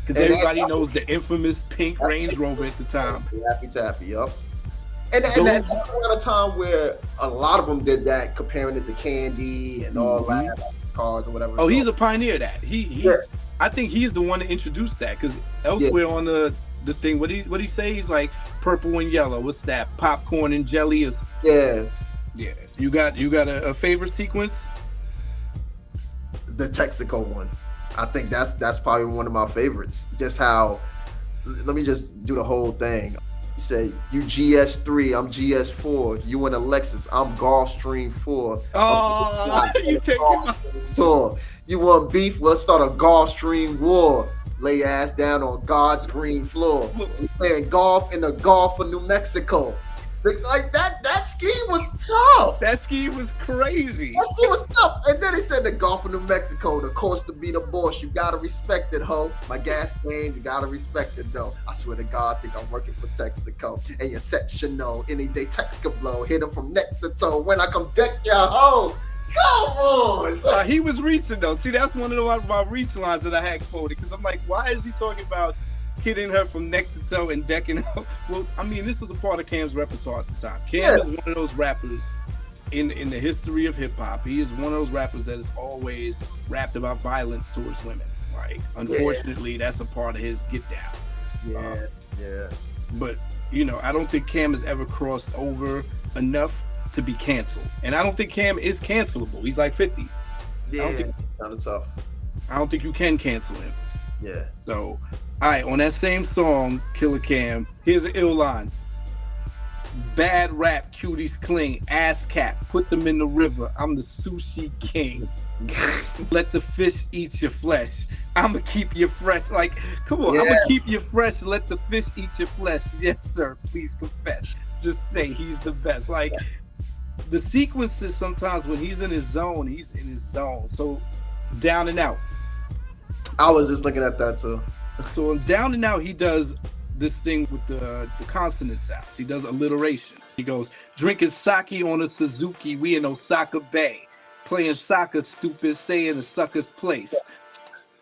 Because everybody knows the infamous pink Range Rover at the time. Laffy Taffy, yup. And that's around a time where a lot of them did that, comparing it to candy and all that, cars or whatever. Oh, he's a pioneer of that. I think he's the one to introduce that, because elsewhere on the thing, what he say? He's like purple and yellow. What's that? Popcorn and jelly is. Yeah. You got a favorite sequence? The Texaco one. I think that's probably one of my favorites. Just how, let me just do the whole thing. He said, you GS3, I'm GS4. You in a Lexus, I'm Gulfstream 4. Oh, you take tour. You want beef? Let's start a Gulfstream war. Lay ass down on God's green floor. We playing golf in the Gulf of New Mexico. Like that scheme was tough. That scheme was crazy. That scheme was tough. And then he said the Gulf of New Mexico, the course to be the boss. You gotta respect it, ho. My gas game, you gotta respect it though. I swear to God, I think I'm working for Texaco. And your set should know any day text could blow. Hit him from neck to toe. When I come deck your hoe. Come on. He was reaching though. See, that's one of my reach lines that I had quoted because I'm like, why is he talking about hitting her from neck to toe and decking her? Well, I mean, this was a part of Cam's repertoire at the time. Cam is one of those rappers in the history of hip hop. He is one of those rappers that has always rapped about violence towards women. Like, unfortunately, that's a part of his get down. Yeah. But I don't think Cam has ever crossed over enough to be canceled, and I don't think Cam is cancelable. He's like 50. Yeah, kind of tough. I don't think you can cancel him. Yeah. So, all right, on that same song, Killer Cam, here's an ill line. Bad rap, cuties cling, ass cap, put them in the river. I'm the sushi king. Let the fish eat your flesh. I'ma keep you fresh. Like, come on, I'ma keep you fresh. Let the fish eat your flesh. Yes, sir. Please confess. Just say he's the best. Like, the sequences sometimes when he's in his zone, he's in his zone. So, Down and Out. I was just looking at that too. So on Down and Out, he does this thing with the consonant sounds. He does alliteration. He goes, drinking sake on a Suzuki, we in Osaka Bay. Playing soccer, stupid, saying the sucker's place.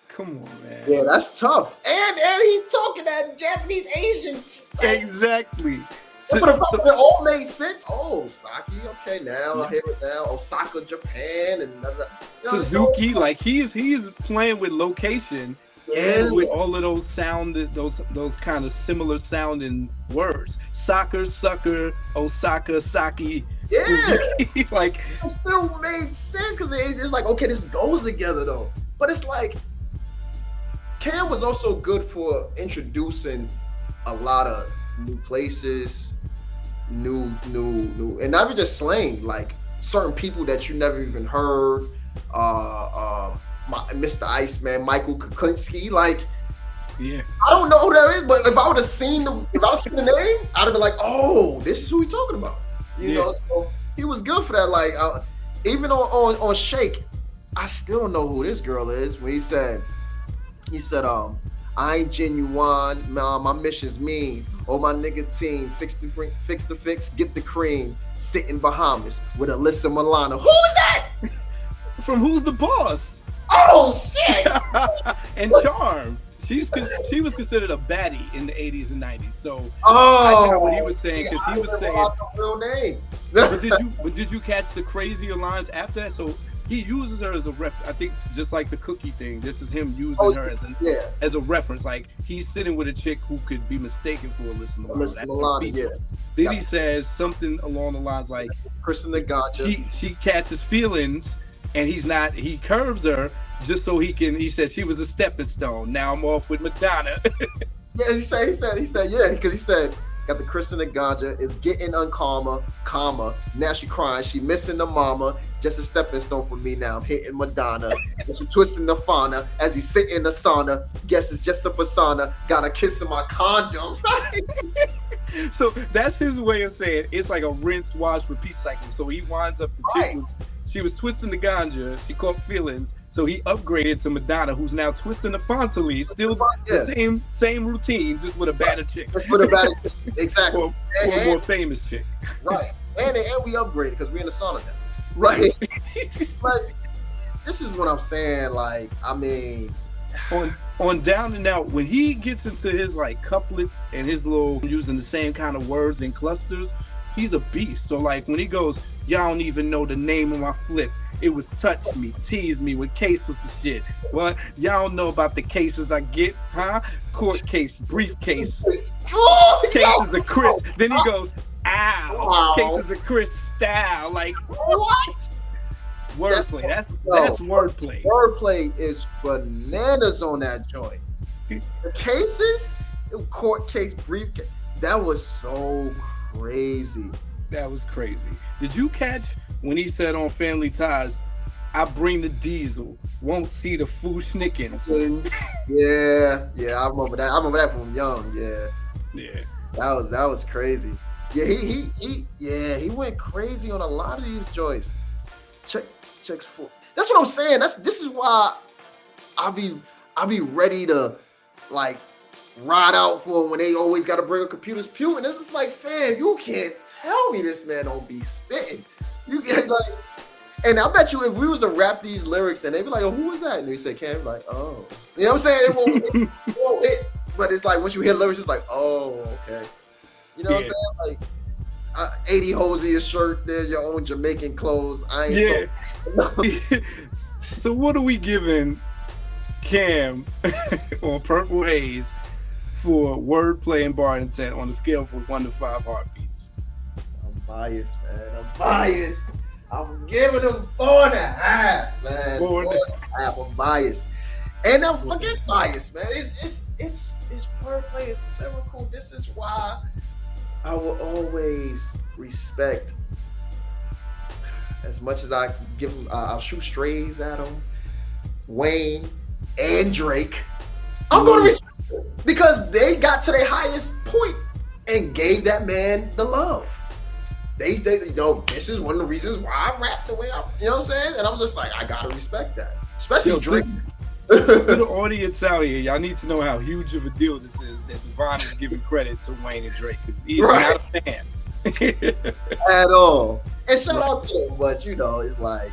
Come on, man. Yeah, that's tough. And he's talking that Japanese Asian shit. Exactly. For the fact that it all made sense. Oh, Saki, okay, now I hear it now. Osaka, Japan, and Suzuki, like he's playing with location and with all of those those kind of similar sounding words. Soccer, sucker, Osaka, Saki. Yeah, Suzuki. Like it still made sense because it's like, okay, this goes together though. But it's like Cam was also good for introducing a lot of new places, new, and not even just slang, like certain people that you never even heard. Mr. Iceman, Michael Kuklinski, like, yeah, I don't know who that is, but if I would have seen the name, I'd have been like, oh, this is who he's talking about. You know, so he was good for that. Like, even on Shake, I still don't know who this girl is. When he said, I ain't genuine, my mission's mean. Oh, my nigga team, fix the fix, get the cream. Sitting Bahamas with Alyssa Milano. Who is that? From Who's the Boss? Oh shit! And Charm. She was considered a baddie in the 80s and 90s. So I got what he was saying because he was saying her real name. but did you catch the crazier lines after that? So he uses her as a reference. I think just like the cookie thing, this is him using her as a reference. Like he's sitting with a chick who could be mistaken for Alyssa Milano. Alyssa Milano, yeah. Then he says something along the lines like, Kristen the Gotcha. She catches feelings and he curbs her just so he said she was a stepping stone. Now I'm off with Madonna. Yeah, he said, yeah, because he said, got the Kristen the Ganja, is getting uncalmer, now she crying, she missing the mama, just a stepping stone for me now, I'm hitting Madonna, and she twisting the fauna, as we sit in the sauna, guess it's just a persona, got a kiss in my condom. So that's his way of saying it's like a rinse, wash, repeat cycle. So he winds up, she was twisting the ganja, she caught feelings, so he upgraded to Madonna, who's now twisting the Fanta leaf, still the same routine, just with a badder chick. Just with a badder chick, exactly. or a more famous chick. Right, and we upgraded because we're in the sauna now. Right. Like, this is what I'm saying, like, I mean... On Down and Out, when he gets into his like couplets and his little using the same kind of words in clusters, he's a beast. So like when he goes, y'all don't even know the name of my flip. It was touch me, tease me, when case was the shit. What? Y'all don't know about the cases I get, huh? Court case, briefcase. Cases of Chris. Then he goes, ow. Cases of Chris style. Like what? Wordplay. That's wordplay. Wordplay is bananas on that joint. The cases, court case, briefcase. That was so crazy. That was crazy. Did you catch when he said on Family Ties, I bring the diesel, won't see the Fushnikins? Yeah, I remember that. I remember that from young. Yeah. Yeah. That was crazy. he went crazy on a lot of these joints. Checks for. That's what I'm saying. This is why I'll be ready to like ride out for him when they always got to bring a computer's pew. And this is like, fam, you can't tell me this man don't be spitting. You get like, and I bet you if we was to rap these lyrics and they'd be like, oh, who was that? And they say, Cam, like, oh, you know what I'm saying? It won't hit. But it's like once you hear lyrics, it's like, oh, okay. You know what I'm saying? Like 80 hoes in your shirt. There's your own Jamaican clothes. I ain't. So what are we giving Cam on Purple Haze for wordplay and bar intent on a scale from 1 to 5 heartbeats? I'm biased, man. I'm biased. I'm giving him 4.5, man. 4.5. I'm biased. And I'm fucking biased, man. It's wordplay, it's lyrical. This is why I will always respect, as much as I give him, I'll shoot strays at him, Wayne and Drake. I'm going to respect it because they got to their highest point and gave that man the love. They you know, this is one of the reasons why I rap the way I, you know what I'm saying? And I'm just like, I got to respect that. Especially Drake. To the audience out here, y'all need to know how huge of a deal this is that Devon is giving credit to Wayne and Drake because he's not a fan at all. And shout out to him, but you know, it's like,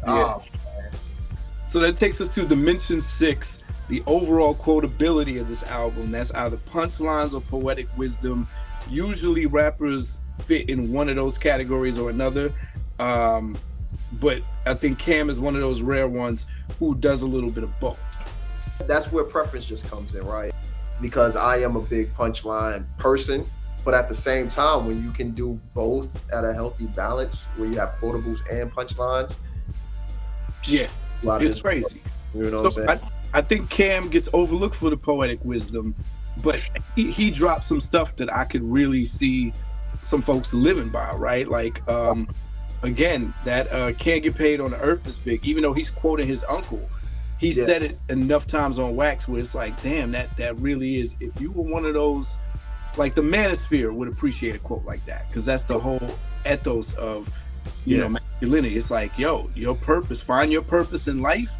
oh man. So that takes us to Dimension 6, the overall quotability of this album. That's either punchlines or poetic wisdom. Usually rappers fit in one of those categories or another. But I think Cam is one of those rare ones who does a little bit of both. That's where preference just comes in, right? Because I am a big punchline person, but at the same time, when you can do both at a healthy balance, where you have quotables and punchlines, it's crazy. You know what I'm saying? I think Cam gets overlooked for the poetic wisdom, but he dropped some stuff that I could really see some folks living by, right? Like, again, that can't get paid on the earth this big, even though he's quoting his uncle. He said it enough times on wax where it's like, damn, that really is. If you were one of those, like the Manosphere would appreciate a quote like that, because that's the whole ethos of, you know, masculinity. It's like, yo, your purpose, find your purpose in life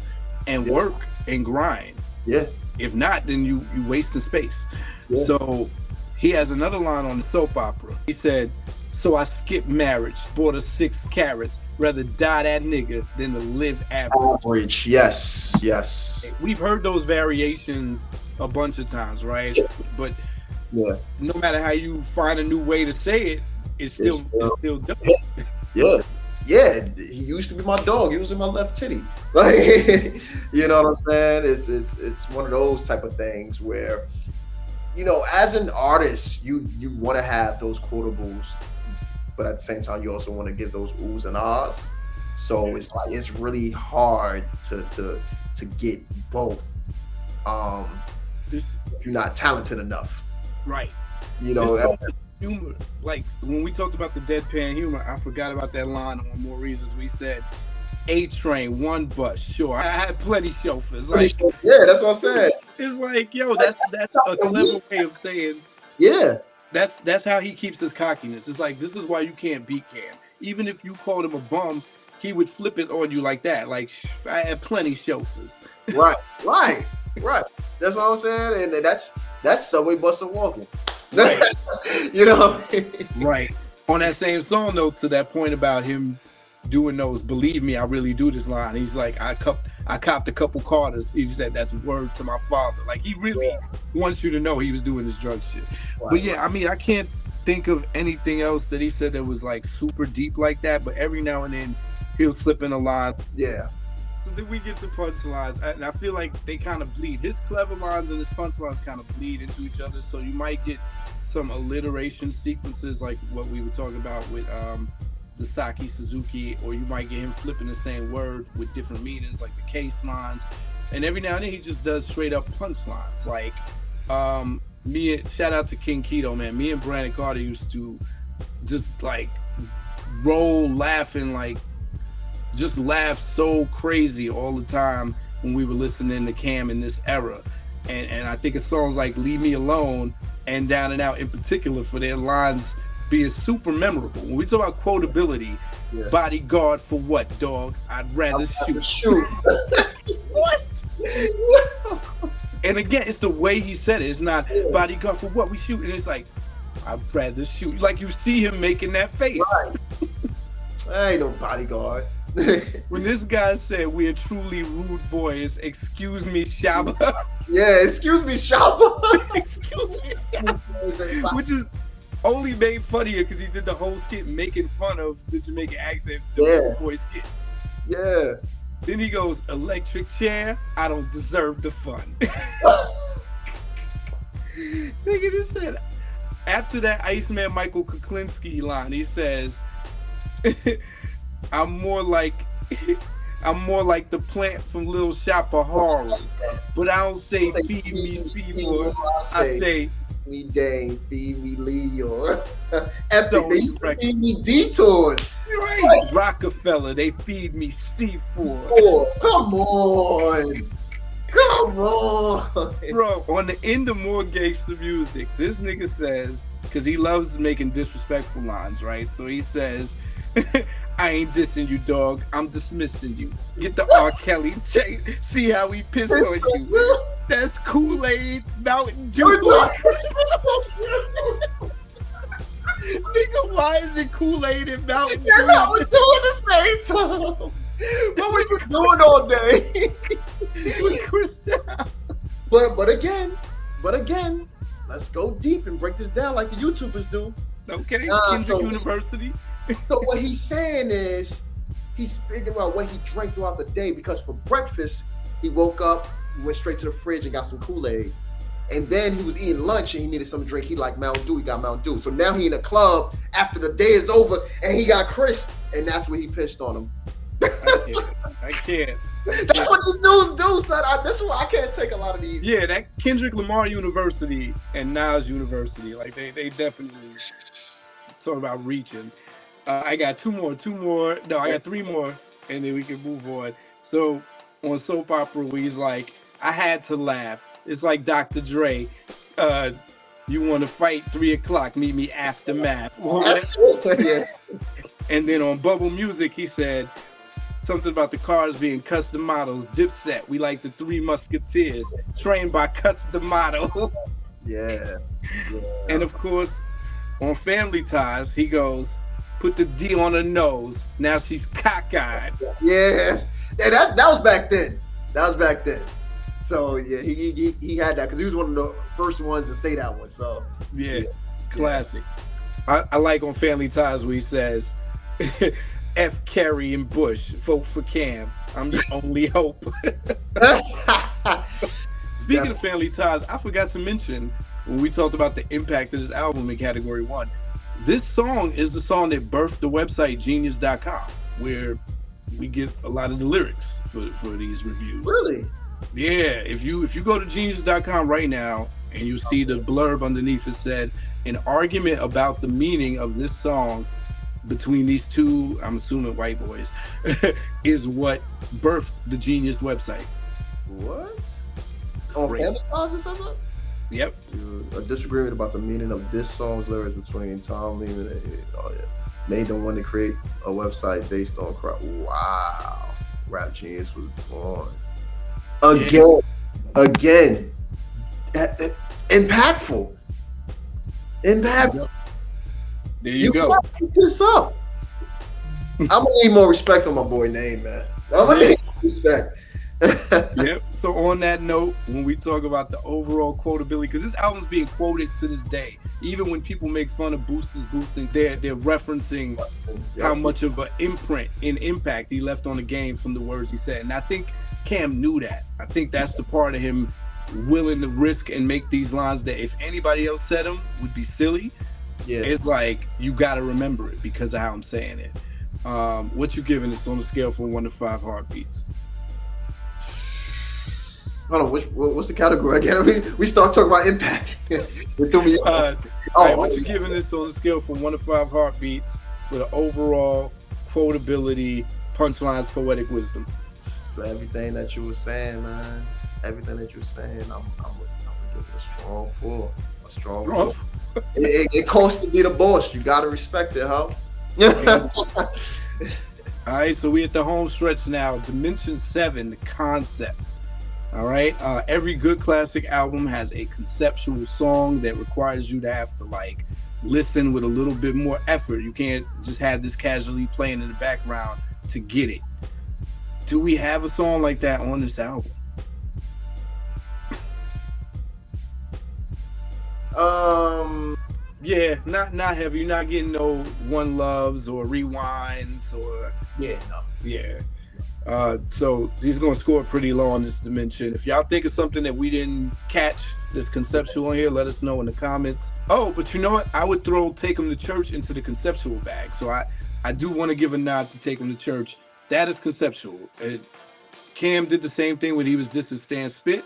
and work and grind. Yeah. If not, then you wasting space. Yeah. So he has another line on the soap opera. He said, so I skipped marriage, bought her 6 carats, rather die that nigga than to live average. Yes. We've heard those variations a bunch of times, right? Yeah. But no matter how you find a new way to say it, it's still dope. Yeah. He used to be my dog. He was in my left titty. Like, you know what I'm saying? It's one of those type of things where, you know, as an artist, you want to have those quotables, but at the same time, you also want to give those oohs and ahs. So it's like, it's really hard to get both. If you're not talented enough. Right. You know, humor. Like when we talked about the deadpan humor, I forgot about that line on More Reasons. We said, A train, one bus, sure. I had plenty chauffeurs. Like, yeah, that's what I'm saying. It's like, yo, that's a clever way of saying. Yeah. That's how he keeps his cockiness. It's like, this is why you can't beat Cam. Even if you called him a bum, he would flip it on you like that. Like, I had plenty chauffeurs. Right. That's what I'm saying. And that's Subway Buster walking. Right. You know what I mean? Right. On that same song, though, to that point about him doing those, believe me, I really do this line. He's like, I copped a couple Carters. He said, that's word to my father. Like, he really wants you to know he was doing this drug shit. Wow. But yeah, I mean, I can't think of anything else that he said that was like super deep like that. But every now and then he'll slip in a line. Yeah. So then we get to punchlines, and I feel like they kind of bleed. His clever lines and his punchlines kind of bleed into each other. So you might get some alliteration sequences like what we were talking about with the Saki Suzuki, or you might get him flipping the same word with different meanings, like the case lines. And every now and then he just does straight up punchlines. Like shout out to King Keto, man. Me and Brandon Carter used to just like roll laughing, like just laugh so crazy all the time when we were listening to Cam in this era. And I think it's songs like Leave Me Alone and Down and Out in particular for their lines being super memorable. When we talk about quotability, Yeah. bodyguard for what, dog? I'd rather shoot. Shoot. What? And again, it's the way he said it. It's not bodyguard for what we shoot. And it's like, I'd rather shoot. Like you see him making that face. Right. I ain't no bodyguard. When this guy said we're truly rude boys, excuse me, Shaba. Yeah, excuse me, Shaba. Excuse me, Shaba. Which is only made funnier because he did the whole skit making fun of the Jamaican accent, the rude boy skit. Yeah. Then he goes, electric chair, I don't deserve the fun. Nigga just said, after that Iceman Michael Kuklinski line, he says, I'm more like the plant from Little Shop of Horrors. But I don't say feed me Seymour. I say me Dane, feed me Lee, or Epic. They used to Right. feed me Detours. Right. Rockefeller, they feed me C4. Oh, come on. Come on. Bro, on the end of More Gangsta Music, this nigga says, because he loves making disrespectful lines, right? So he says, I ain't dissing you, dog. I'm dismissing you. Get the R. Kelly. See how he piss on you. That's Kool-Aid, Mountain Dew. Nigga, why is it Kool-Aid and Mountain Dew? You're not doing the same time. What were you doing all day? With Cristal. But again, let's go deep and break this down like the YouTubers do. Okay, Kendrick so University. So what he's saying is he's speaking about what he drank throughout the day, because for breakfast he woke up, went straight to the fridge and got some Kool-Aid, and then he was eating lunch and he needed some drink. He liked Mountain Dew. He got Mountain Dew. So now he in a club after the day is over and he got Chris, and that's what he pitched on him. I can't. That's what these dudes do, son. That's why I can't take a lot of these. Yeah, that Kendrick Lamar University and Nas University, like they definitely talk about reaching. I got two more. No, I got three more, and then we can move on. So on Soap Opera, where he's like, I had to laugh. It's like Dr. Dre. You want to fight 3 o'clock? Meet me after math. Yeah. And then on Bubble Music, he said something about the cars being custom models. Dipset, we like the 3 Musketeers, trained by custom model. Yeah. And of course, on Family Ties, he goes, put the D on her nose. Now she's cockeyed. Yeah. That was back then. So yeah, he had that because he was one of the first ones to say that one. So yeah. Classic. I like on Family Ties where he says, F Kerry and Bush, vote for Cam. I'm the only hope. Speaking of Family Ties, I forgot to mention when we talked about the impact of this album in Category 1. This song is the song that birthed the website Genius.com, where we get a lot of the lyrics for these reviews. Really? Yeah. If you go to Genius.com right now and you see the blurb underneath, it said, an argument about the meaning of this song between these two, I'm assuming white boys, is what birthed the Genius website. What? On Family Ties or something? Yep. A disagreement about the meaning of this song's lyrics between Tom Lehman and made them want to create a website based on crap. Wow. Rap Genius was born. Again. Impactful. There you go. Keep this up. I'm gonna need more respect on my boy name, man. I'm gonna need respect. Yep. So on that note, when we talk about the overall quotability, because this album's being quoted to this day, even when people make fun of Boosters boosting, they're referencing how much of an imprint and impact he left on the game from the words he said. And I think Cam knew that. I think that's the part of him willing to risk and make these lines that if anybody else said them would be silly. Yeah. It's like, you got to remember it because of how I'm saying it. What you giving this on a scale from 1 to 5 heartbeats? Hold on, what's the category again? I mean, we start talking about impact. What you giving this on a scale from 1 to 5 heartbeats for the overall quotability, punchlines, poetic wisdom? For everything that you were saying, man. I'm gonna give it a strong 4. A strong 4. It costs to be the boss. You gotta respect it, huh? All right, so we at the home stretch now. Dimension 7, the concepts. All right, every good classic album has a conceptual song that requires you to have to like listen with a little bit more effort. You can't just have this casually playing in the background to get it. Do we have a song like that on this album? Yeah, not heavy. You're not getting no one loves or rewinds or Yeah, no. yeah. So he's gonna score pretty low on this dimension. If y'all think of something that we didn't catch this conceptual on here, let us know in the comments. Oh, but you know what? I would throw Take Him to Church into the conceptual bag. So I do want to give a nod to Take Him to Church. That is conceptual. Cam did the same thing when he was dissing Stan Spit,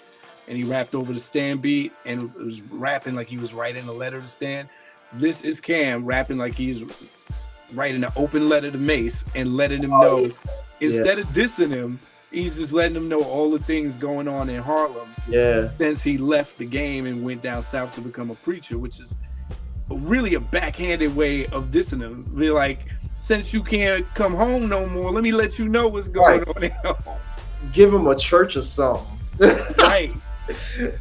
and he rapped over the Stan beat and was rapping like he was writing a letter to Stan. This is Cam rapping like he's writing an open letter to Mace and letting him know, instead of dissing him, he's just letting him know all the things going on in Harlem. Yeah. Since he left the game and went down south to become a preacher, which is really a backhanded way of dissing him. Be like, since you can't come home no more, let me let you know what's going on at home. Give him a church or something. Right.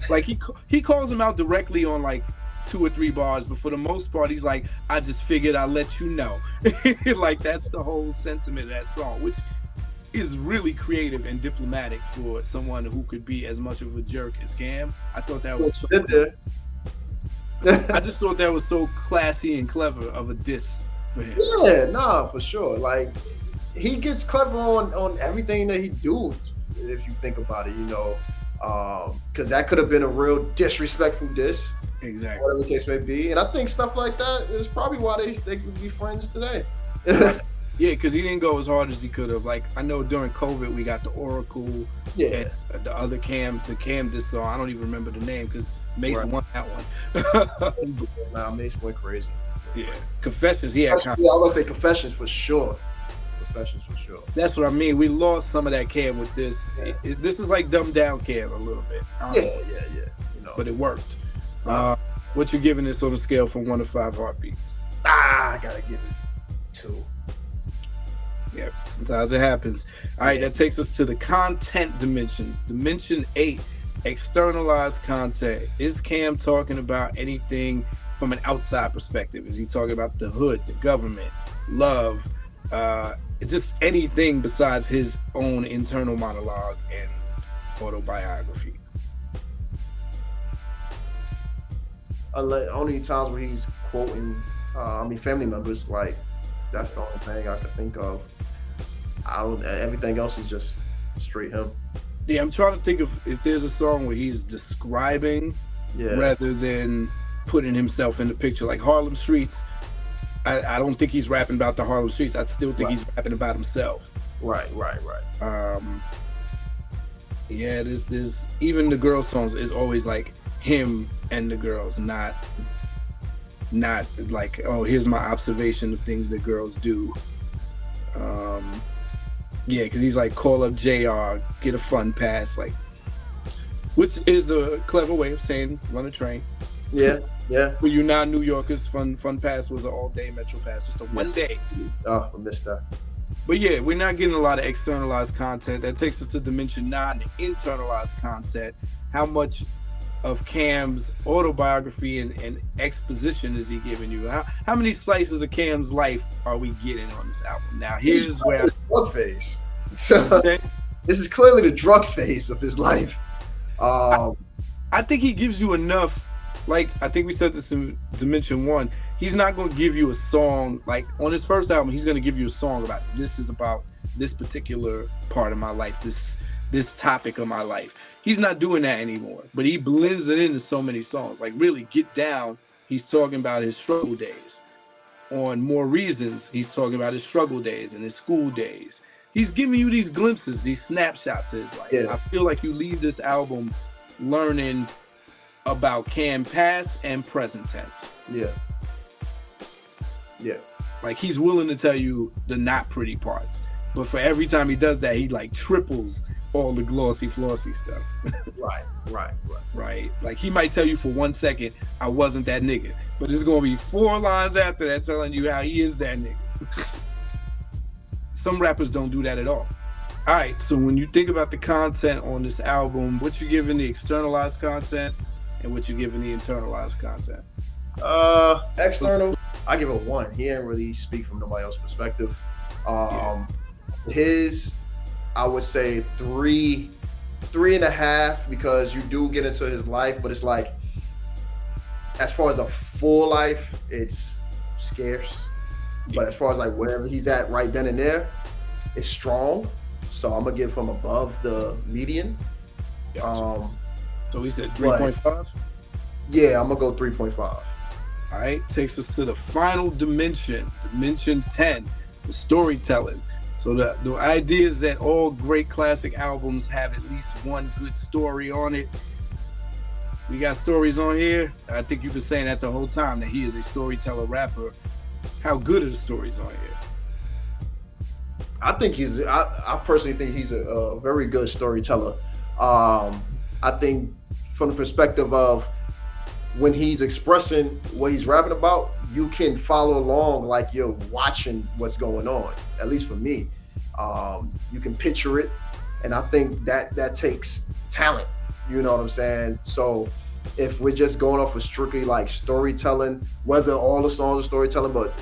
Like he calls him out directly on like 2 or 3 bars, but for the most part, he's like, I just figured I'd let you know. Like that's the whole sentiment of that song, which is really creative and diplomatic for someone who could be as much of a jerk as Cam. I thought that was so I just thought that was so classy and clever of a diss for him. Yeah, nah, for sure. Like he gets clever on everything that he do, if you think about it, you know. Because that could have been a real disrespectful diss. Exactly. Whatever the case may be. And I think stuff like that is probably why they could be friends today. Yeah, because he didn't go as hard as he could have. Like, I know during COVID, we got the Oracle, and the other Cam, this song. I don't even remember the name because Mace won that one. Nah, Mace went crazy. Yeah. Confessions, yeah. I was going to say Confessions for sure. Confessions for sure. That's what I mean. We lost some of that Cam with this. Yeah. This is like dumbed down Cam a little bit. Honestly. Yeah. You know. But it worked. What you giving this on a scale from 1 to 5 heartbeats? I gotta give it 2. Yeah, sometimes it happens. All right, that takes us to the content dimensions. Dimension 8, externalized content. Is Cam talking about anything from an outside perspective? Is he talking about the hood, the government, love, just anything besides his own internal monologue and autobiography? Only times where he's quoting, family members, like that's the only thing I could think of. Everything else is just straight him. Yeah, I'm trying to think of if there's a song where he's describing rather than putting himself in the picture. Like Harlem Streets, I don't think he's rapping about the Harlem Streets. I still think he's rapping about himself. Right. Yeah, there's even the girl songs is always like him and the girls, not like, oh, here's my observation of things that girls do. Yeah, because he's like, call up JR, get a fun pass, like, which is the clever way of saying run a train. Yeah. For you non-New Yorkers, fun pass was an all-day Metro pass, just a one day. Oh, I missed that. But yeah, we're not getting a lot of externalized content. That takes us to Dimension 9, the internalized content. How much of Cam's autobiography and exposition is he giving you? How many slices of Cam's life are we getting on this album? Now, here's where drug phase. So this is clearly the drug phase of his life. I think he gives you enough. Like, I think we said this in Dimension 1. He's not going to give you a song like on his first album. He's going to give you a song about this is about this particular part of my life, this topic of my life. He's not doing that anymore, but he blends it into so many songs. Like, really, Get Down, he's talking about his struggle days. On More Reasons, he's talking about his struggle days and his school days. He's giving you these glimpses, these snapshots of his life. Yeah. I feel like you leave this album learning about Cam past and present tense. Yeah. Like, he's willing to tell you the not pretty parts. But for every time he does that, he like triples all the glossy flossy stuff. Right. Right? Like he might tell you for 1 second, I wasn't that nigga. But it's gonna be 4 lines after that telling you how he is that nigga. Some rappers don't do that at all. All right, so when you think about the content on this album, what you giving the externalized content and what you giving the internalized content? External, I give it 1. He didn't really speak from nobody else's perspective. His, I would say 3.5, because you do get into his life, but it's like, as far as a full life, it's scarce. But as far as like wherever he's at right then and there, it's strong. So I'm gonna give him above the median. Gotcha. So he said 3.5? Yeah, I'm gonna go 3.5. All right, takes us to the final dimension 10, the storytelling. So the idea is that all great classic albums have at least one good story on it. We got stories on here. I think you've been saying that the whole time, that he is a storyteller rapper. How good are the stories on here? I personally think he's a very good storyteller. I think from the perspective of when he's expressing what he's rapping about, you can follow along like you're watching what's going on. At least for me, you can picture it, and I think that takes talent. You know what I'm saying? So if we're just going off of strictly like storytelling, whether all the songs are storytelling, but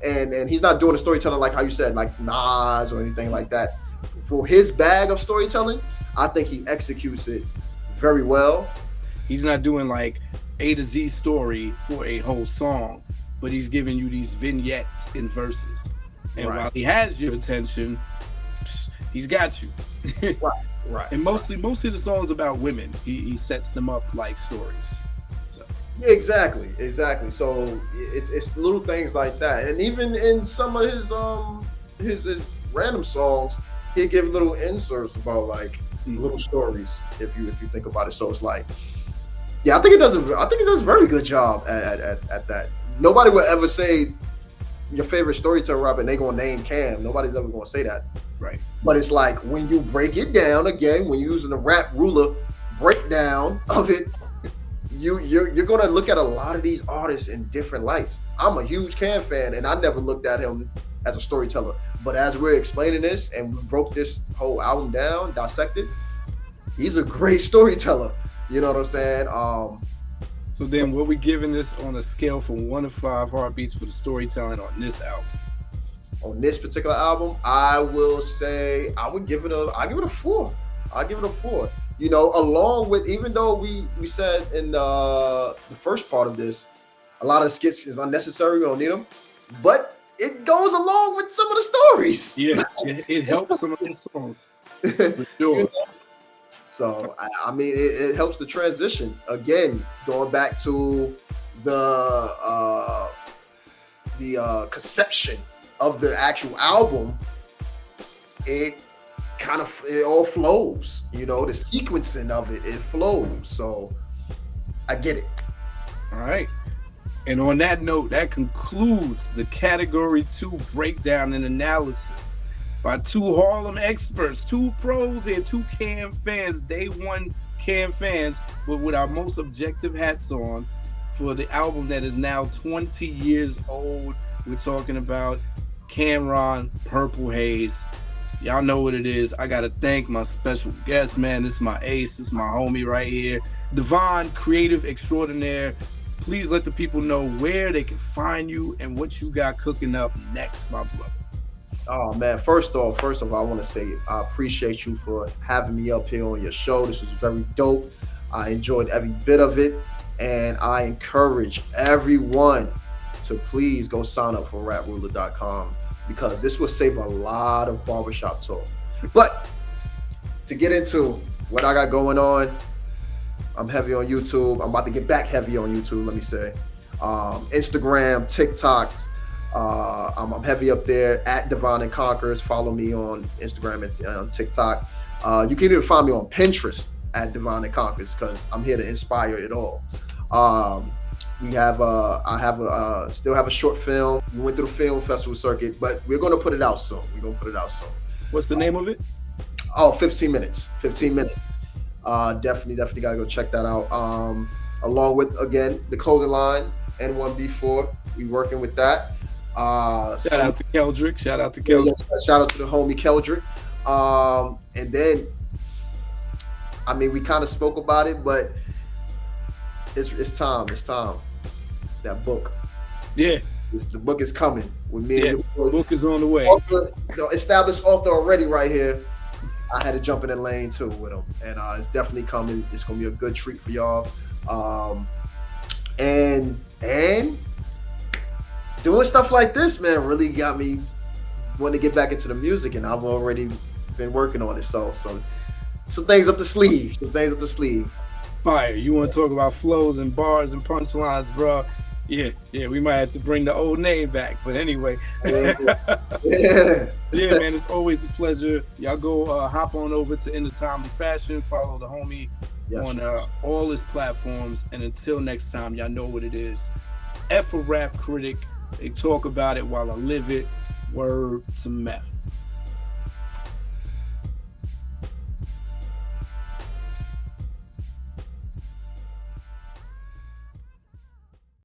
and he's not doing the storytelling like how you said, like Nas or anything like that. For his bag of storytelling, I think he executes it very well. He's not doing like A to Z story for a whole song, but he's giving you these vignettes in verses. And while he has your attention, he's got you. Right. And mostly the songs about women. He sets them up like stories. So yeah, exactly. So it's little things like that. And even in some of his random songs, he'll give little inserts about like little stories if you think about it. So it's like, yeah, I think he does a very good job at that. Nobody will ever say your favorite storyteller rapper and they gonna name Cam. Nobody's ever gonna say that. Right. But it's like when you break it down again, when you're using the rap ruler breakdown of it, you're gonna look at a lot of these artists in different lights. I'm a huge Cam fan, and I never looked at him as a storyteller. But as we're explaining this and we broke this whole album down, dissected, he's a great storyteller. You know what I'm saying? So then what we giving this on a scale from 1 to 5 heartbeats for the storytelling on this album? On this particular album, I will say I'll give it a 4. I'll give it a 4. You know, along with, even though we said in the first part of this, a lot of the skits is unnecessary, we don't need them, but it goes along with some of the stories. Yeah, it helps some of the songs. For sure. You know? So, I mean, it helps the transition. Again, going back to the conception of the actual album, it all flows. You know, the sequencing of it flows. So, I get it. All right. And on that note, that concludes the Category 2 breakdown and analysis by 2 Harlem experts, 2 pros and 2 Cam fans, day 1 Cam fans, but with our most objective hats on for the album that is now 20 years old. We're talking about Cameron Purple Haze. Y'all know what it is. I got to thank my special guest, man. This is my ace. This is my homie right here. Devon, creative extraordinaire. Please let the people know where they can find you and what you got cooking up next, my brother. Oh man, first off, I want to say I appreciate you for having me up here on your show. This was very dope. I enjoyed every bit of it, and I encourage everyone to please go sign up for rapruler.com, because this will save a lot of barbershop talk. But to get into what I got going on, I'm heavy on YouTube. I'm about to get back heavy on YouTube, let me say. Instagram, TikToks. I'm heavy up there at Devon and Conquers. Follow me on Instagram and TikTok. You can even find me on Pinterest at Devon and Conquers, because I'm here to inspire it all. Still have a short film. We went through the film festival circuit, but we're going to put it out soon. What's the name of it? Oh, 15 minutes. 15 minutes. Definitely gotta go check that out. Along with again the clothing line N1B4, we working with that. Shout Some out to Keldrick. Shout out to yeah, yeah, Keldrick. shout out to the homie Keldrick. And then I mean we kind of spoke about it, but it's time. It's time. That book. Yeah, The book is coming with me yeah. and your Book is on the way. author, the established author already right here. I had to jump in the lane too with him, and it's definitely coming. It's gonna be a good treat for y'all. And doing stuff like this, man, really got me wanting to get back into the music, and I've already been working on it. So some things up the sleeve. Some things up the sleeve. Fire. You want to talk about flows and bars and punchlines, bro? Yeah, yeah. We might have to bring the old name back, but anyway. Yeah. Yeah. Yeah, man, it's always a pleasure. Y'all go hop on over to In the Timely Fashion. Follow the homie Yes. on all his platforms. And until next time, y'all know what it is. F a rap critic. They talk about it while I live it. Word to meth.